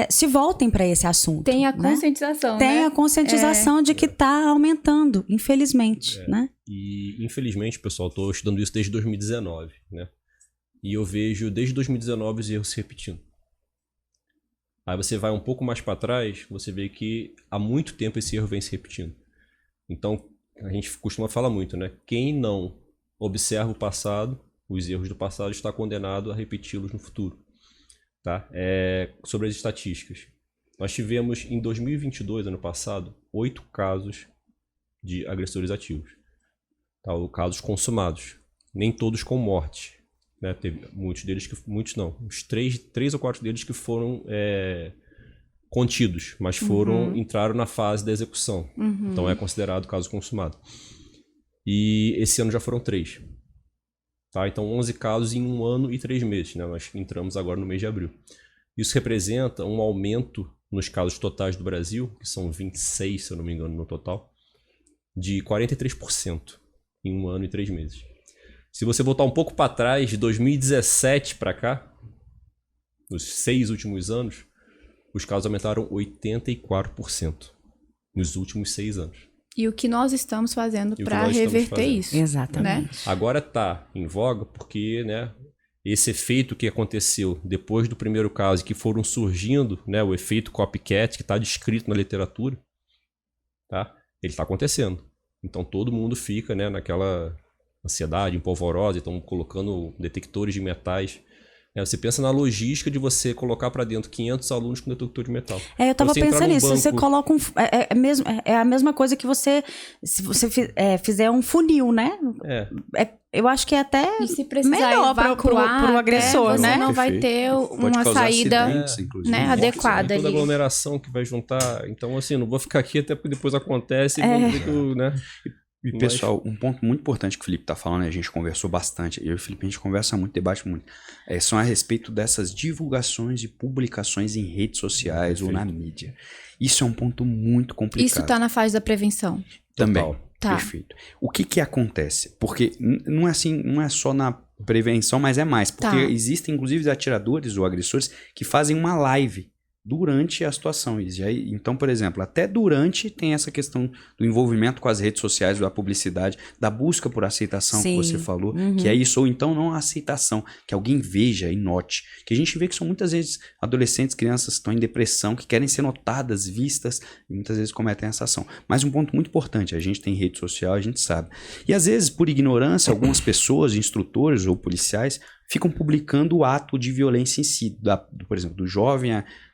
se voltem para esse assunto. Tem a conscientização, Tem né? a conscientização de que está aumentando, infelizmente, né? E, infelizmente, pessoal, estou estudando isso desde 2019, né? E eu vejo, desde 2019, os erros se repetindo. Aí você vai um pouco mais para trás, você vê que há muito tempo esse erro vem se repetindo. Então, a gente costuma falar muito, né? Quem não observa o passado, os erros do passado, está condenado a repeti-los no futuro. Tá? Sobre as estatísticas. Nós tivemos, em 2022, ano passado, 8 casos de agressores ativos. Tá? Ou casos consumados. Nem todos com morte. Né? Teve muitos não. Uns 3 ou 4 deles que foram contidos, mas entraram na fase da execução. Então é considerado caso consumado. E esse ano já foram 3. Tá? Então, 11 casos em 1 ano e 3 meses. Né? Nós entramos agora no mês de abril. Isso representa um aumento nos casos totais do Brasil, que são 26, se eu não me engano, no total, de 43% em 1 ano e 3 meses. Se você voltar um pouco para trás, de 2017 para cá, nos 6 últimos anos, os casos aumentaram 84% nos últimos 6 anos. E o que nós estamos fazendo para reverter isso. Exatamente. Né? Agora está em voga porque, né, esse efeito que aconteceu depois do primeiro caso e que foram surgindo, né, o efeito copycat que está descrito na literatura, tá? Ele está acontecendo. Então todo mundo fica, né, naquela ansiedade, empolvorosa, estão colocando detectores de metais. Você pensa na logística de você colocar para dentro 500 alunos com detector de metal. Eu estava pensando nisso. Você coloca é a mesma coisa que você... Se você fizer um funil, né? Eu acho que é até melhor para o agressor, né? Você não vai ter uma saída adequada ali. Toda aglomeração que vai juntar. Então, assim, não vou ficar aqui até porque depois acontece e vou ver que, né? E, pessoal, um ponto muito importante que o Felipe está falando, a gente conversou bastante, eu e o Felipe, a gente conversa muito, debate muito, são a respeito dessas divulgações e publicações em redes sociais ou na mídia. Isso é um ponto muito complicado. Isso está na fase da prevenção. Também. Total. Tá. Perfeito. O que acontece? Porque não é assim, não é só na prevenção, mas é mais. Porque existem, inclusive, atiradores ou agressores que fazem uma live durante a situação. Então, por exemplo, até durante tem essa questão do envolvimento com as redes sociais, da publicidade, da busca por aceitação. Sim. Que você falou, que é isso, ou então não a aceitação, que alguém veja e note. Que a gente vê que são muitas vezes adolescentes, crianças que estão em depressão, que querem ser notadas, vistas, e muitas vezes cometem essa ação. Mas um ponto muito importante, a gente tem rede social, a gente sabe. E às vezes, por ignorância, algumas pessoas, instrutores ou policiais, ficam publicando o ato de violência em si, por exemplo, do jovem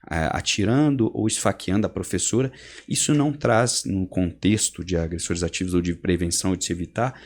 atirando ou esfaqueando a professora. Isso não traz, no contexto de agressores ativos ou de prevenção ou de se evitar,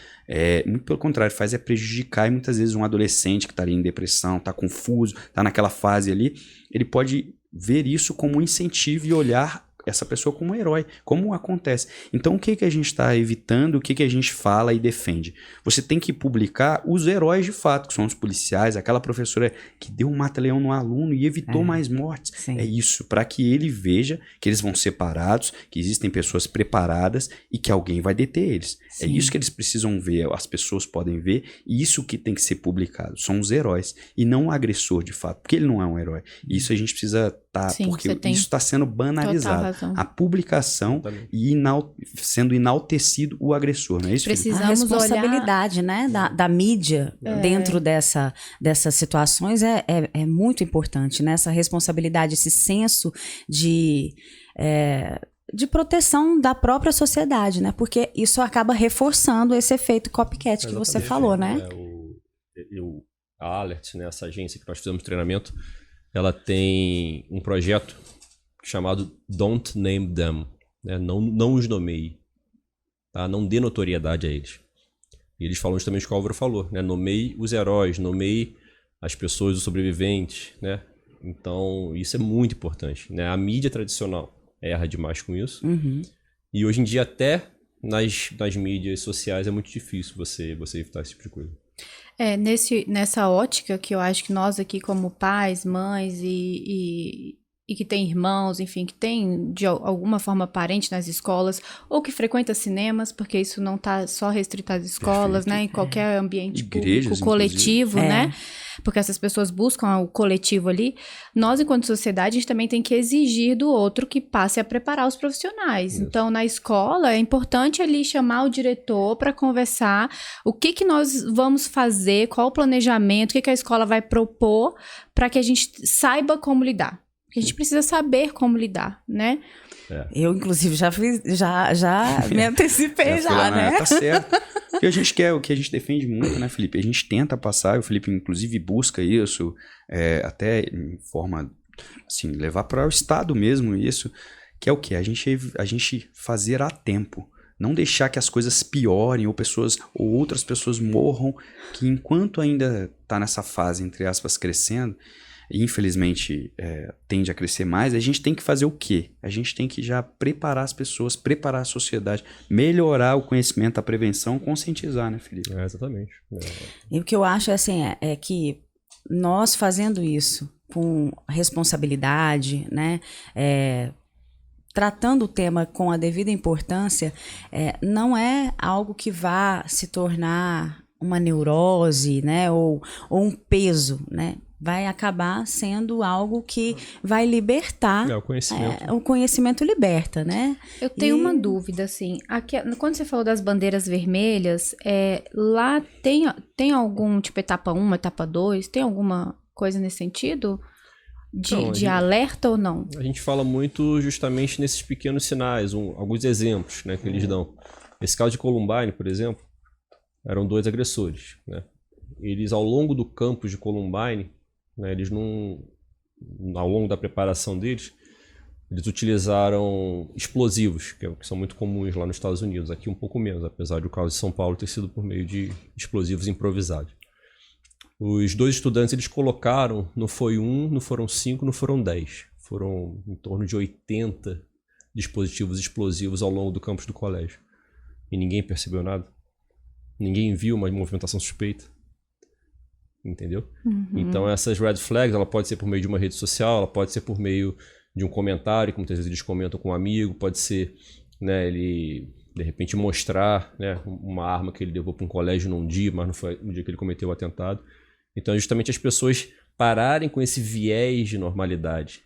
muito pelo contrário, faz prejudicar, e muitas vezes um adolescente que está ali em depressão, está confuso, está naquela fase ali, ele pode ver isso como um incentivo e olhar essa pessoa como um herói, como acontece. Então, o que a gente está evitando, o que a gente fala e defende? Você tem que publicar os heróis de fato, que são os policiais, aquela professora que deu um mata-leão no aluno e evitou mais mortes. Sim. É isso, para que ele veja que eles vão ser parados, que existem pessoas preparadas e que alguém vai deter eles. Sim. É isso que eles precisam ver, as pessoas podem ver, e isso que tem que ser publicado. São os heróis, e não o agressor de fato, porque ele não é um herói. E isso a gente precisa porque isso está sendo banalizado. A publicação e sendo enaltecido o agressor, não é isso? Precisamos a responsabilidade, né, da mídia dentro dessas situações é muito importante, né? Essa responsabilidade, esse senso de proteção da própria sociedade, né? Porque isso acaba reforçando esse efeito copycat que você falou, né? A Alert, né, essa agência que nós fizemos treinamento, ela tem um projeto chamado Don't Name Them, né? Não os nomeie, tá? Não dê notoriedade a eles. E eles falam justamente o que o Álvaro falou, né? Nomeie os heróis, nomeie as pessoas, os sobreviventes, né? Então, isso é muito importante, né? A mídia tradicional erra demais com isso. E hoje em dia, até nas mídias sociais, é muito difícil você evitar esse tipo de coisa. Nessa ótica que eu acho que nós aqui como pais, mães e que tem irmãos, enfim, que tem de alguma forma parente nas escolas, ou que frequenta cinemas, porque isso não está só restrito às escolas, né? Em qualquer ambiente público, coletivo, né? Porque essas pessoas buscam o coletivo ali. Nós, enquanto sociedade, a gente também tem que exigir do outro que passe a preparar os profissionais. Então, na escola, é importante ali chamar o diretor para conversar o que nós vamos fazer, qual o planejamento, o que a escola vai propor para que a gente saiba como lidar. A gente precisa saber como lidar, né? Eu, inclusive, já me antecipei né? Tá certo. O que a gente quer, o que a gente defende muito, né, Felipe? A gente tenta passar, o Felipe, inclusive, busca isso, até em forma, assim, levar para o Estado mesmo isso, que é o quê? A gente fazer a tempo. Não deixar que as coisas piorem ou outras pessoas morram, que enquanto ainda está nessa fase, entre aspas, crescendo, infelizmente tende a crescer mais, a gente tem que fazer o quê? A gente tem que já preparar as pessoas, preparar a sociedade, melhorar o conhecimento, a prevenção, conscientizar, né, Felipe? Exatamente. E o que eu acho assim, é que nós fazendo isso com responsabilidade, né, tratando o tema com a devida importância, não é algo que vá se tornar uma neurose, né, ou um peso, né? Vai acabar sendo algo que vai libertar. O conhecimento. O conhecimento liberta, né? Eu tenho uma dúvida, assim. Aqui, quando você falou das bandeiras vermelhas, lá tem algum, tipo, etapa 1, etapa 2? Tem alguma coisa nesse sentido? De alerta ou não? A gente fala muito justamente nesses pequenos sinais, alguns exemplos, né, que eles dão. Esse caso de Columbine, por exemplo, eram 2 agressores, né? Eles, ao longo do campus de Columbine, né, eles ao longo da preparação deles, eles utilizaram explosivos, que são muito comuns lá nos Estados Unidos, aqui um pouco menos, apesar do caso de São Paulo ter sido por meio de explosivos improvisados. Os 2 estudantes, eles colocaram, não foi 1, não foram 5, não foram 10, foram em torno de 80 dispositivos explosivos ao longo do campus do colégio. e ninguém percebeu nada. Ninguém viu uma movimentação suspeita. Entendeu? Então essas red flags, ela pode ser por meio de uma rede social, ela pode ser por meio de um comentário, que muitas vezes eles comentam com um amigo, pode ser, né, ele de repente mostrar, né, uma arma que ele levou para um colégio num dia, mas não foi no dia que ele cometeu o atentado. Então é justamente as pessoas pararem com esse viés de normalidade,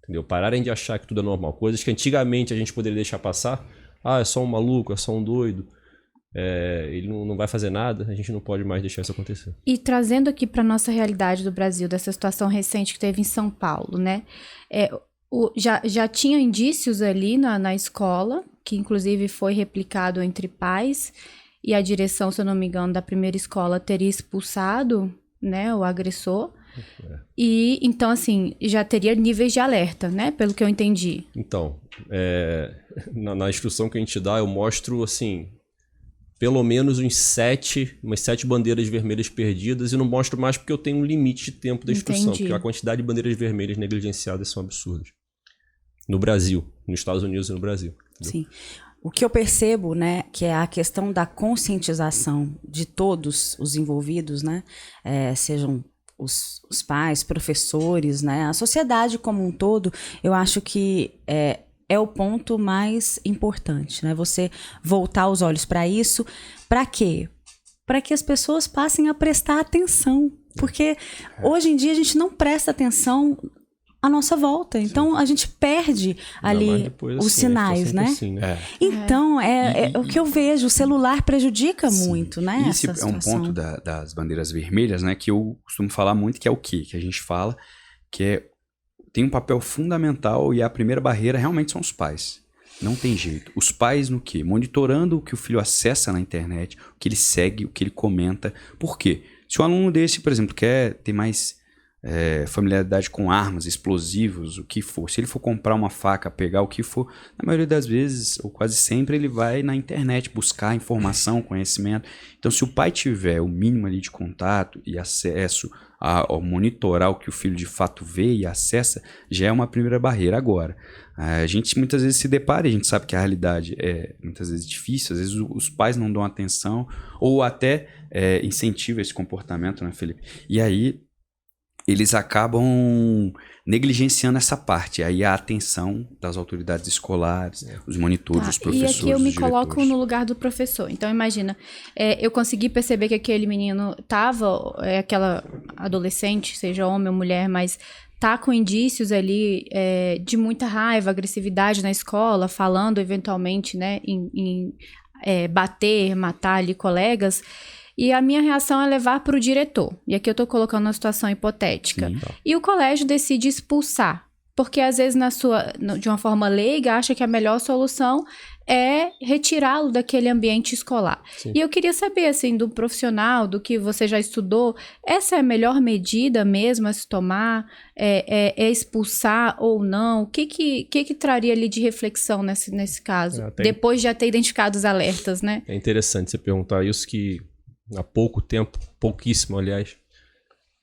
entendeu? Pararem de achar que tudo é normal. Coisas que antigamente a gente poderia deixar passar. Ah, é só um maluco, é só um doido. Ele não vai fazer nada, a gente não pode mais deixar isso acontecer. E trazendo aqui para nossa realidade do Brasil, dessa situação recente que teve em São Paulo, né? Já tinha indícios ali na escola, que inclusive foi replicado entre pais, e a direção, se eu não me engano, da primeira escola teria expulsado, né, o agressor. E então, assim, já teria níveis de alerta, né? Pelo que eu entendi. Então, na instrução que a gente dá, eu mostro, assim, pelo menos umas 7 bandeiras vermelhas perdidas, e não mostro mais porque eu tenho um limite de tempo da instrução, porque a quantidade de bandeiras vermelhas negligenciadas são absurdas. No Brasil, nos Estados Unidos e no Brasil. Entendeu? Sim. O que eu percebo, né, que é a questão da conscientização de todos os envolvidos, né, sejam os pais, professores, né, a sociedade como um todo, eu acho que é o ponto mais importante, né? Você voltar os olhos para isso. Para quê? Para que as pessoas passem a prestar atenção. Porque hoje em dia a gente não presta atenção à nossa volta. Então a gente perde ali depois, os sinais, né? Assim, né? Então o que eu vejo, o celular prejudica muito, né? Esse é um ponto das bandeiras vermelhas, né? Que eu costumo falar muito, que é o quê? Que a gente fala que tem um papel fundamental, e a primeira barreira realmente são os pais. Não tem jeito. Os pais no quê? Monitorando o que o filho acessa na internet, o que ele segue, o que ele comenta. Por quê? Se um aluno desse, por exemplo, quer ter mais familiaridade com armas, explosivos, o que for, se ele for comprar uma faca, pegar o que for, na maioria das vezes, ou quase sempre, ele vai na internet buscar informação, conhecimento. Então, se o pai tiver o mínimo ali de contato e acesso a monitorar o que o filho de fato vê e acessa, já é uma primeira barreira. Agora, a gente muitas vezes se depara, e a gente sabe que a realidade é muitas vezes difícil, às vezes os pais não dão atenção, ou até incentivam esse comportamento, né, Felipe? E aí eles acabam negligenciando essa parte. Aí a atenção das autoridades escolares, os monitores, os professores, e aqui eu me os diretores. coloco no lugar do professor. Então, imagina, eu consegui perceber que aquele menino tava, aquela adolescente, seja homem ou mulher, mas tá com indícios ali de muita raiva, agressividade na escola, falando eventualmente, né, em bater, matar ali colegas. E a minha reação é levar para o diretor. E aqui eu estou colocando uma situação hipotética. Sim. E o colégio decide expulsar. Porque às vezes de uma forma leiga, acha que a melhor solução é retirá-lo daquele ambiente escolar. Sim. E eu queria saber, assim, do profissional, do que você já estudou, essa é a melhor medida mesmo a se tomar? É expulsar ou não? O que traria ali de reflexão nesse caso? Depois de já ter identificado os alertas, né? É interessante você perguntar isso, que há pouco tempo, pouquíssimo, aliás,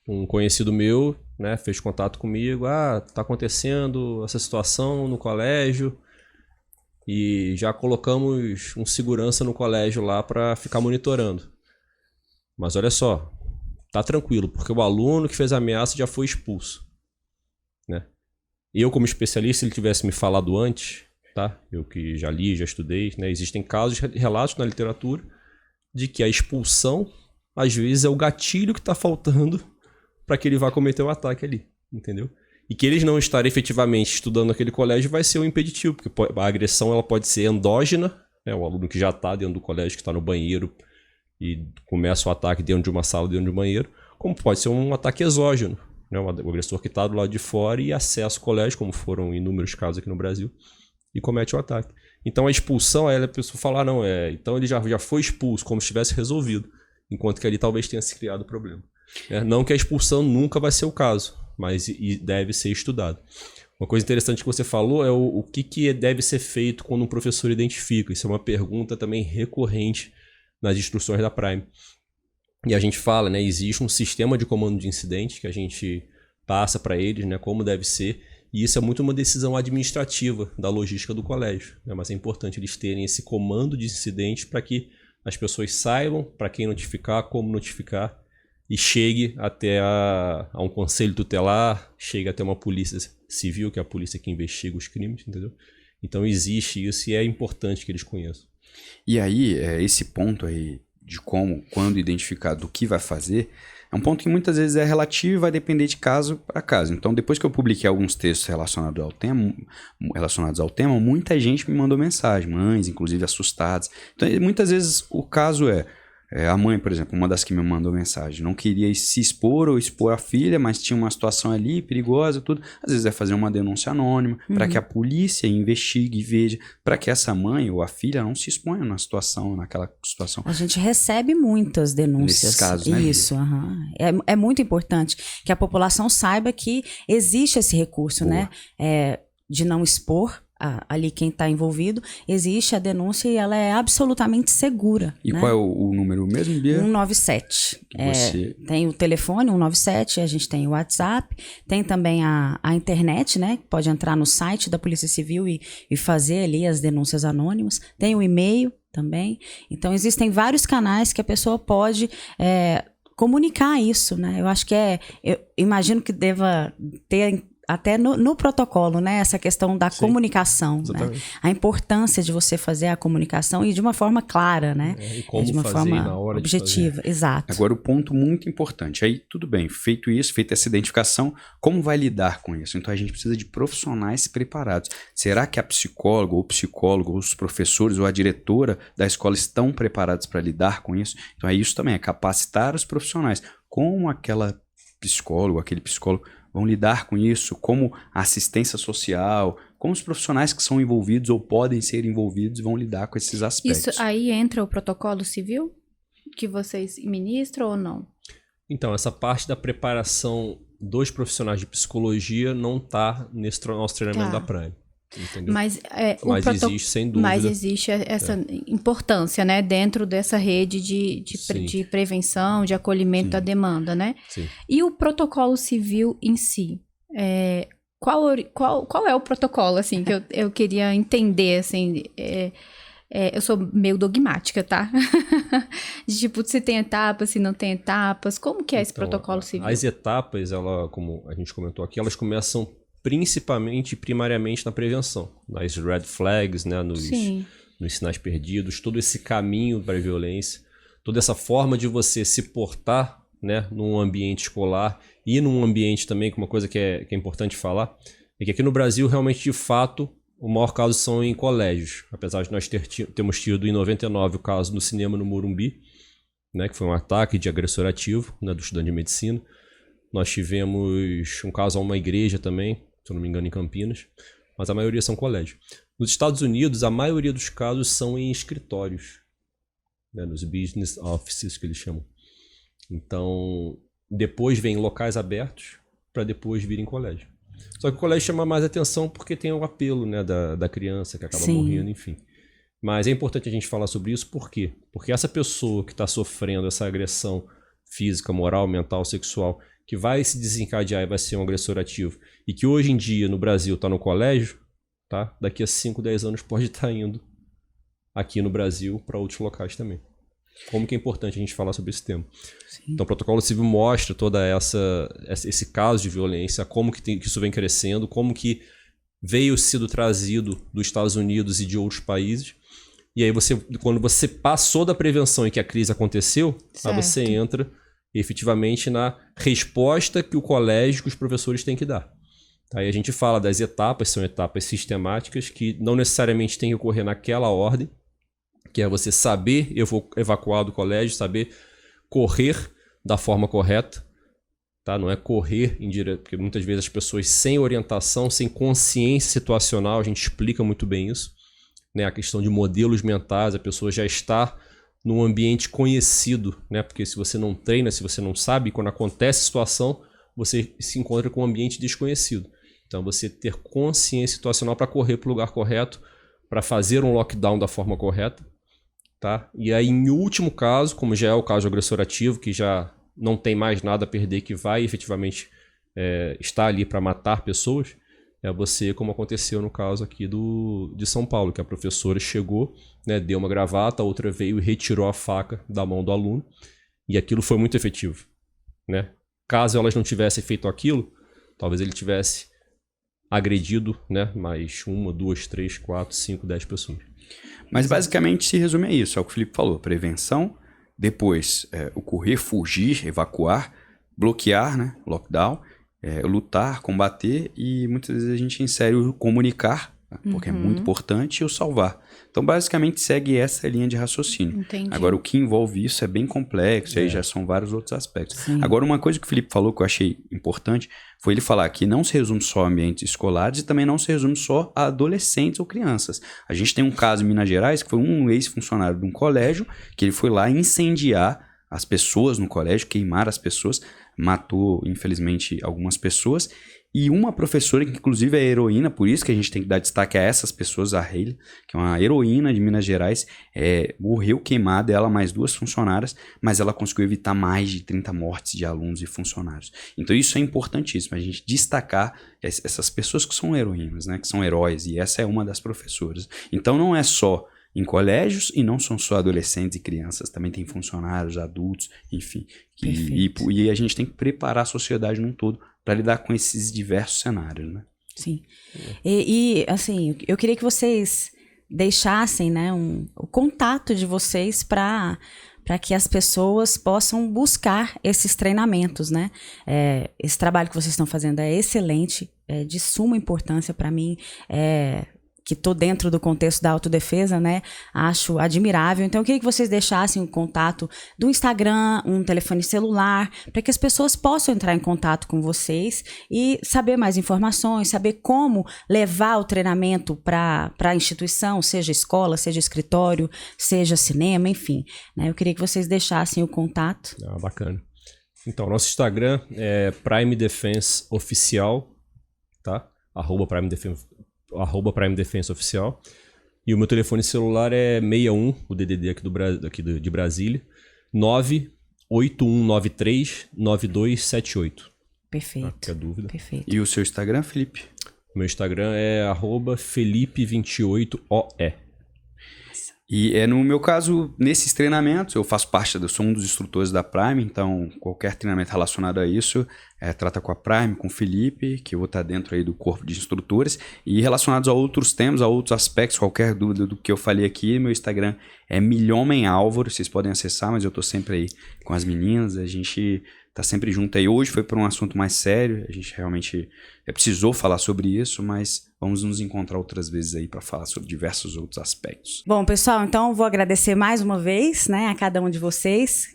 um conhecido meu, né, fez contato comigo. Tá acontecendo essa situação no colégio e já colocamos um segurança no colégio lá para ficar monitorando. Mas olha só, tá tranquilo, porque o aluno que fez a ameaça já foi expulso, né? Eu, como especialista, se ele tivesse me falado antes, tá? Eu que já li, já estudei, né? Existem casos, relatos na literatura, de que a expulsão, às vezes, é o gatilho que está faltando para que ele vá cometer o ataque ali, entendeu? E que eles não estarem efetivamente estudando naquele colégio vai ser um impeditivo, porque a agressão ela pode ser endógena, né? O aluno que já está dentro do colégio, que está no banheiro e começa o ataque dentro de uma sala, dentro de um banheiro, como pode ser um ataque exógeno, né? O agressor que está do lado de fora e acessa o colégio, como foram inúmeros casos aqui no Brasil, e comete o ataque. Então a expulsão, aí a pessoa fala, não, então ele já foi expulso, como se tivesse resolvido, enquanto que ali talvez tenha se criado o problema. Não que a expulsão nunca vai ser o caso, mas deve ser estudado. Uma coisa interessante que você falou é o que deve ser feito quando um professor identifica. Isso é uma pergunta também recorrente nas instruções da Prime. E a gente fala, né, existe um sistema de comando de incidente que a gente passa para eles, né, como deve ser. E isso é muito uma decisão administrativa da logística do colégio, né? Mas é importante eles terem esse comando de incidentes para que as pessoas saibam para quem notificar, como notificar, e chegue até a um conselho tutelar, chegue até uma polícia civil, que é a polícia que investiga os crimes, entendeu? Então existe isso e é importante que eles conheçam. E aí, esse ponto aí de como, quando identificar do que vai fazer, é um ponto que muitas vezes é relativo e vai depender de caso para caso. Então, depois que eu publiquei alguns textos relacionados ao tema, muita gente me mandou mensagem, mães, inclusive, assustadas. Então, muitas vezes o caso a mãe, por exemplo, uma das que me mandou mensagem, não queria se expor ou expor a filha, mas tinha uma situação ali perigosa, tudo. Às vezes é fazer uma denúncia anônima para que a polícia investigue e veja, para que essa mãe ou a filha não se exponha naquela situação. A gente recebe muitas denúncias. Nesses casos, né? Isso, é muito importante que a população saiba que existe esse recurso, Boa. né? De não expor ali quem está envolvido, existe a denúncia e ela é absolutamente segura. E né? qual é o número mesmo, Bia? 197. Você... Tem o telefone, 197, a gente tem o WhatsApp, tem também a internet, né? Pode entrar no site da Polícia Civil e fazer ali as denúncias anônimas. Tem o e-mail também. Então, existem vários canais que a pessoa pode comunicar isso, né? Eu acho que eu imagino que deva ter até no protocolo, né? Essa questão da comunicação, né? A importância de você fazer a comunicação e de uma forma clara, né? E como de uma fazer forma na hora objetiva, de fazer. Exato. Agora, o ponto muito importante, aí tudo bem, feito isso, feita essa identificação, como vai lidar com isso? Então, a gente precisa de profissionais preparados. Será que a psicóloga, ou o psicólogo, ou os professores, ou a diretora da escola estão preparados para lidar com isso? Então, isso também, é capacitar os profissionais. Como aquela psicóloga, aquele psicólogo vão lidar com isso, como a assistência social, como os profissionais que são envolvidos ou podem ser envolvidos vão lidar com esses aspectos. Isso aí entra o protocolo civil que vocês ministram ou não? Então, essa parte da preparação dos profissionais de psicologia não está nesse nosso treinamento da Prime. Entendeu? Mas existe, sem dúvida. Mas existe essa importância, né? Dentro dessa rede de prevenção, de acolhimento da demanda, né? Sim. E o protocolo civil em si? Qual é o protocolo, assim, que eu queria entender, assim... eu sou meio dogmática, tá? Tipo, se tem etapas, se não tem etapas. Como que é esse protocolo civil? As etapas, como a gente comentou aqui, elas começam principalmente, primariamente na prevenção. Nas red flags, né? Nos sinais perdidos, todo esse caminho para a violência, toda essa forma de você se portar, né? Num ambiente escolar e num ambiente também, que uma coisa que é importante falar, é que aqui no Brasil, realmente, de fato, o maior caso são em colégios. Apesar de nós termos tido em 99 o caso no cinema no Morumbi, né, que foi um ataque de agressor ativo, né, do estudante de medicina. Nós tivemos um caso a uma igreja também, se eu não me engano, em Campinas. Mas a maioria são colégios. Nos Estados Unidos, a maioria dos casos são em escritórios, né, nos business offices, que eles chamam. Então, depois vem locais abertos para depois vir em colégio. Só que o colégio chama mais atenção porque tem o apelo, né, da criança que acaba morrendo, enfim. Mas é importante a gente falar sobre isso, por quê? Porque essa pessoa que está sofrendo essa agressão física, moral, mental, sexual, que vai se desencadear e vai ser um agressor ativo, e que hoje em dia no Brasil está no colégio, tá? Daqui a 5, 10 anos pode estar indo aqui no Brasil para outros locais também. Como que é importante a gente falar sobre esse tema. Sim. Então o protocolo civil mostra toda esse caso de violência, como que isso vem crescendo, como que veio sendo trazido dos Estados Unidos e de outros países. E aí quando você passou da prevenção e que a crise aconteceu, aí você entra efetivamente na resposta que o colégio, que os professores têm que dar. Aí a gente fala das etapas, são etapas sistemáticas que não necessariamente tem que ocorrer naquela ordem, que é você saber evacuar do colégio, saber correr da forma correta, tá? Não é correr indireto, porque muitas vezes as pessoas sem orientação, sem consciência situacional, a gente explica muito bem isso, né? A questão de modelos mentais, a pessoa já está num ambiente conhecido, né? Porque se você não treina, se você não sabe, quando acontece a situação, você se encontra com um ambiente desconhecido. Então você ter consciência situacional para correr para o lugar correto, para fazer um lockdown da forma correta, tá? E aí, em último caso, como já é o caso do agressor ativo, que já não tem mais nada a perder, que vai efetivamente estar ali para matar pessoas, você, como aconteceu no caso aqui de São Paulo, que a professora chegou, né, deu uma gravata, a outra veio e retirou a faca da mão do aluno, e aquilo foi muito efetivo, né? Caso elas não tivessem feito aquilo, talvez ele tivesse agredido, né, mais 1, 2, 3, 4, 5, 10 pessoas. Mas basicamente se resume a isso, é o que o Felipe falou, prevenção, depois ocorrer, fugir, evacuar, bloquear, né, lockdown, lutar, combater e muitas vezes a gente insere o comunicar, né, porque é muito importante, e o salvar. Então basicamente segue essa linha de raciocínio. Entendi. Agora o que envolve isso é bem complexo, aí já são vários outros aspectos. Sim. Agora uma coisa que o Felipe falou que eu achei importante foi ele falar que não se resume só a ambientes escolares e também não se resume só a adolescentes ou crianças. A gente tem um caso em Minas Gerais que foi um ex-funcionário de um colégio que ele foi lá incendiar as pessoas no colégio, queimar as pessoas, matou, infelizmente, algumas pessoas. E uma professora, que inclusive é heroína, por isso que a gente tem que dar destaque a essas pessoas, a Hayley, que é uma heroína de Minas Gerais, morreu queimada, ela mais 2 funcionárias, mas ela conseguiu evitar mais de 30 mortes de alunos e funcionários. Então isso é importantíssimo, a gente destacar essas pessoas que são heroínas, né, que são heróis, e essa é uma das professoras. Então não é só em colégios e não são só adolescentes e crianças, também tem funcionários, adultos, enfim. E a gente tem que preparar a sociedade num todo para lidar com esses diversos cenários, né? Sim. Assim, eu queria que vocês deixassem, né, o contato de vocês para que as pessoas possam buscar esses treinamentos, né? Esse trabalho que vocês estão fazendo é excelente, é de suma importância para mim, que estou dentro do contexto da autodefesa, né? Acho admirável. Então, eu queria que vocês deixassem o contato do Instagram, um telefone celular, para que as pessoas possam entrar em contato com vocês e saber mais informações, saber como levar o treinamento para a instituição, seja escola, seja escritório, seja cinema, enfim. Né? Eu queria que vocês deixassem o contato. Bacana. Então, nosso Instagram é Prime Defense Oficial, tá? @Prime Defense Oficial. E o meu telefone celular é 61, o DDD aqui de Brasília, 981939278. Perfeito. Qualquer dúvida. Perfeito. E o seu Instagram, Felipe? Meu Instagram é @Felipe28OE. E no meu caso, nesses treinamentos, eu faço parte, sou um dos instrutores da Prime, então qualquer treinamento relacionado a isso, trata com a Prime, com o Felipe, que eu vou estar dentro aí do corpo de instrutores, e relacionados a outros temas, a outros aspectos, qualquer dúvida do que eu falei aqui, meu Instagram é Milhomem Álvaro, vocês podem acessar, mas eu tô sempre aí com as meninas, a gente tá sempre junto aí. Hoje foi para um assunto mais sério, a gente realmente precisou falar sobre isso, mas vamos nos encontrar outras vezes aí para falar sobre diversos outros aspectos. Bom, pessoal, então eu vou agradecer mais uma vez, né, a cada um de vocês.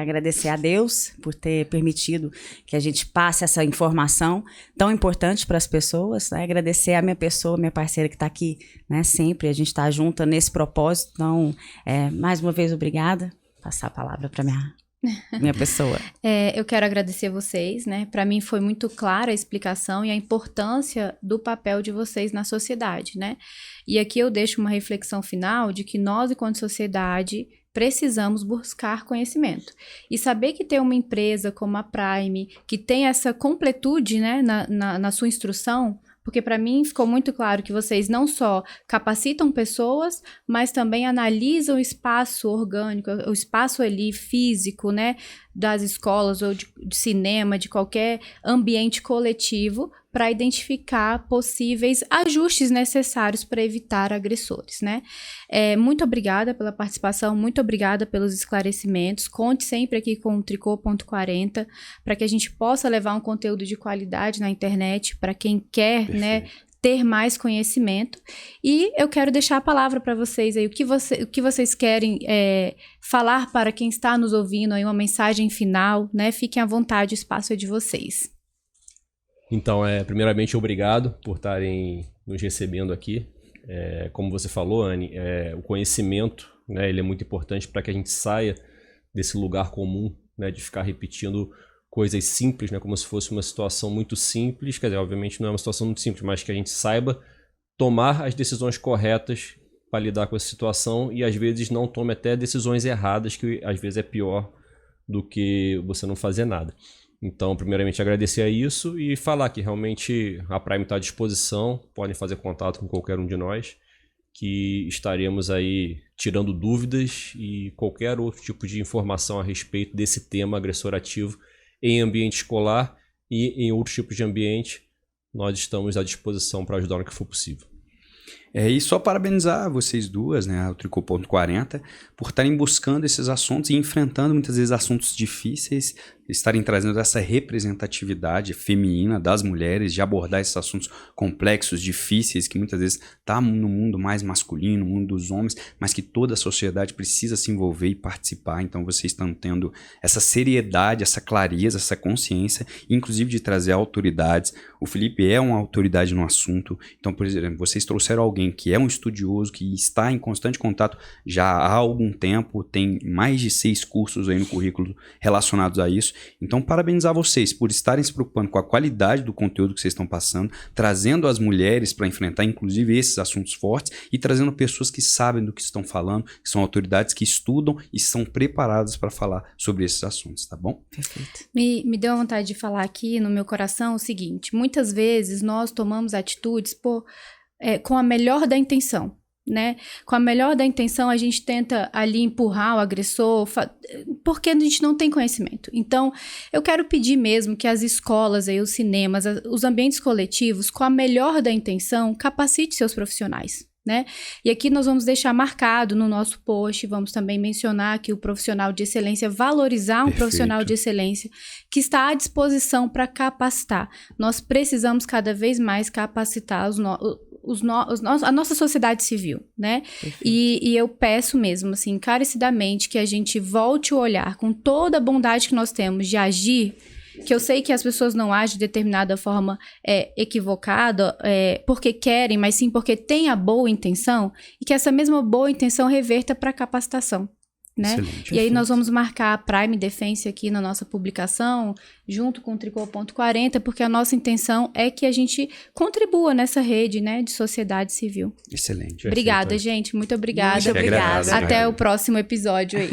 Agradecer a Deus por ter permitido que a gente passe essa informação tão importante para as pessoas, né? Agradecer a minha pessoa, minha parceira que está aqui, né, sempre, a gente está junta nesse propósito. Então, mais uma vez, obrigada. Passar a palavra para minha pessoa. Eu quero agradecer vocês, né? Para mim foi muito clara a explicação e a importância do papel de vocês na sociedade, né? E aqui eu deixo uma reflexão final de que nós, enquanto sociedade, precisamos buscar conhecimento. E saber que tem uma empresa como a Prime, que tem essa completude, né, na sua instrução, porque para mim ficou muito claro que vocês não só capacitam pessoas, mas também analisam o espaço orgânico, o espaço ali físico, né, das escolas ou de cinema, de qualquer ambiente coletivo, para identificar possíveis ajustes necessários para evitar agressores, né? Muito obrigada pela participação, muito obrigada pelos esclarecimentos. Conte sempre aqui com o Tricô.40 para que a gente possa levar um conteúdo de qualidade na internet para quem quer, né, ter mais conhecimento. E eu quero deixar a palavra para vocês aí, o que vocês querem falar para quem está nos ouvindo aí, uma mensagem final, né? Fiquem à vontade, o espaço é de vocês. Então, primeiramente, obrigado por estarem nos recebendo aqui. Como você falou, Anne, o conhecimento, né, ele é muito importante para que a gente saia desse lugar comum, né, de ficar repetindo coisas simples, né, como se fosse uma situação muito simples. Quer dizer, obviamente não é uma situação muito simples, mas que a gente saiba tomar as decisões corretas para lidar com essa situação e às vezes não tome até decisões erradas, que às vezes é pior do que você não fazer nada. Então, primeiramente, agradecer a isso e falar que realmente a Prime está à disposição, podem fazer contato com qualquer um de nós, que estaremos aí tirando dúvidas e qualquer outro tipo de informação a respeito desse tema agressor ativo em ambiente escolar e em outros tipos de ambiente. Nós estamos à disposição para ajudar no que for possível. E só parabenizar vocês duas, né, o Tricô.40, por estarem buscando esses assuntos e enfrentando muitas vezes assuntos difíceis, estarem trazendo essa representatividade feminina das mulheres, de abordar esses assuntos complexos, difíceis, que muitas vezes tá no mundo mais masculino, no mundo dos homens, mas que toda a sociedade precisa se envolver e participar. Então vocês estão tendo essa seriedade, essa clareza, essa consciência, inclusive de trazer autoridades. O Felipe é uma autoridade no assunto. Então, por exemplo, vocês trouxeram alguém que é um estudioso, que está em constante contato já há algum tempo, tem mais de 6 cursos aí no currículo relacionados a isso. Então, parabenizar vocês por estarem se preocupando com a qualidade do conteúdo que vocês estão passando, trazendo as mulheres para enfrentar, inclusive, esses assuntos fortes e trazendo pessoas que sabem do que estão falando, que são autoridades que estudam e são preparadas para falar sobre esses assuntos, tá bom? Perfeito. Me deu vontade de falar aqui no meu coração o seguinte: muitas vezes nós tomamos atitudes com a melhor da intenção, né? Com a melhor da intenção, a gente tenta ali empurrar o agressor, porque a gente não tem conhecimento. Então, eu quero pedir mesmo que as escolas, aí, os cinemas, os ambientes coletivos, com a melhor da intenção, capacite seus profissionais, né? E aqui nós vamos deixar marcado no nosso post, vamos também mencionar que o profissional de excelência, valorizar um profissional de excelência que está à disposição para capacitar. Nós precisamos cada vez mais capacitar a nossa sociedade civil, né? E eu peço mesmo, assim, encarecidamente, que a gente volte o olhar com toda a bondade que nós temos de agir, que eu sei que as pessoas não agem de determinada forma equivocada, porque querem, mas sim porque têm a boa intenção, e que essa mesma boa intenção reverta para a capacitação. Né? Excelente. E aí nós vamos marcar a Prime Defense aqui na nossa publicação, junto com o Tricô.40, porque a nossa intenção é que a gente contribua nessa rede, né, de sociedade civil. Excelente. Obrigada, gente. Muito obrigada. Muito obrigada. Até o próximo episódio aí.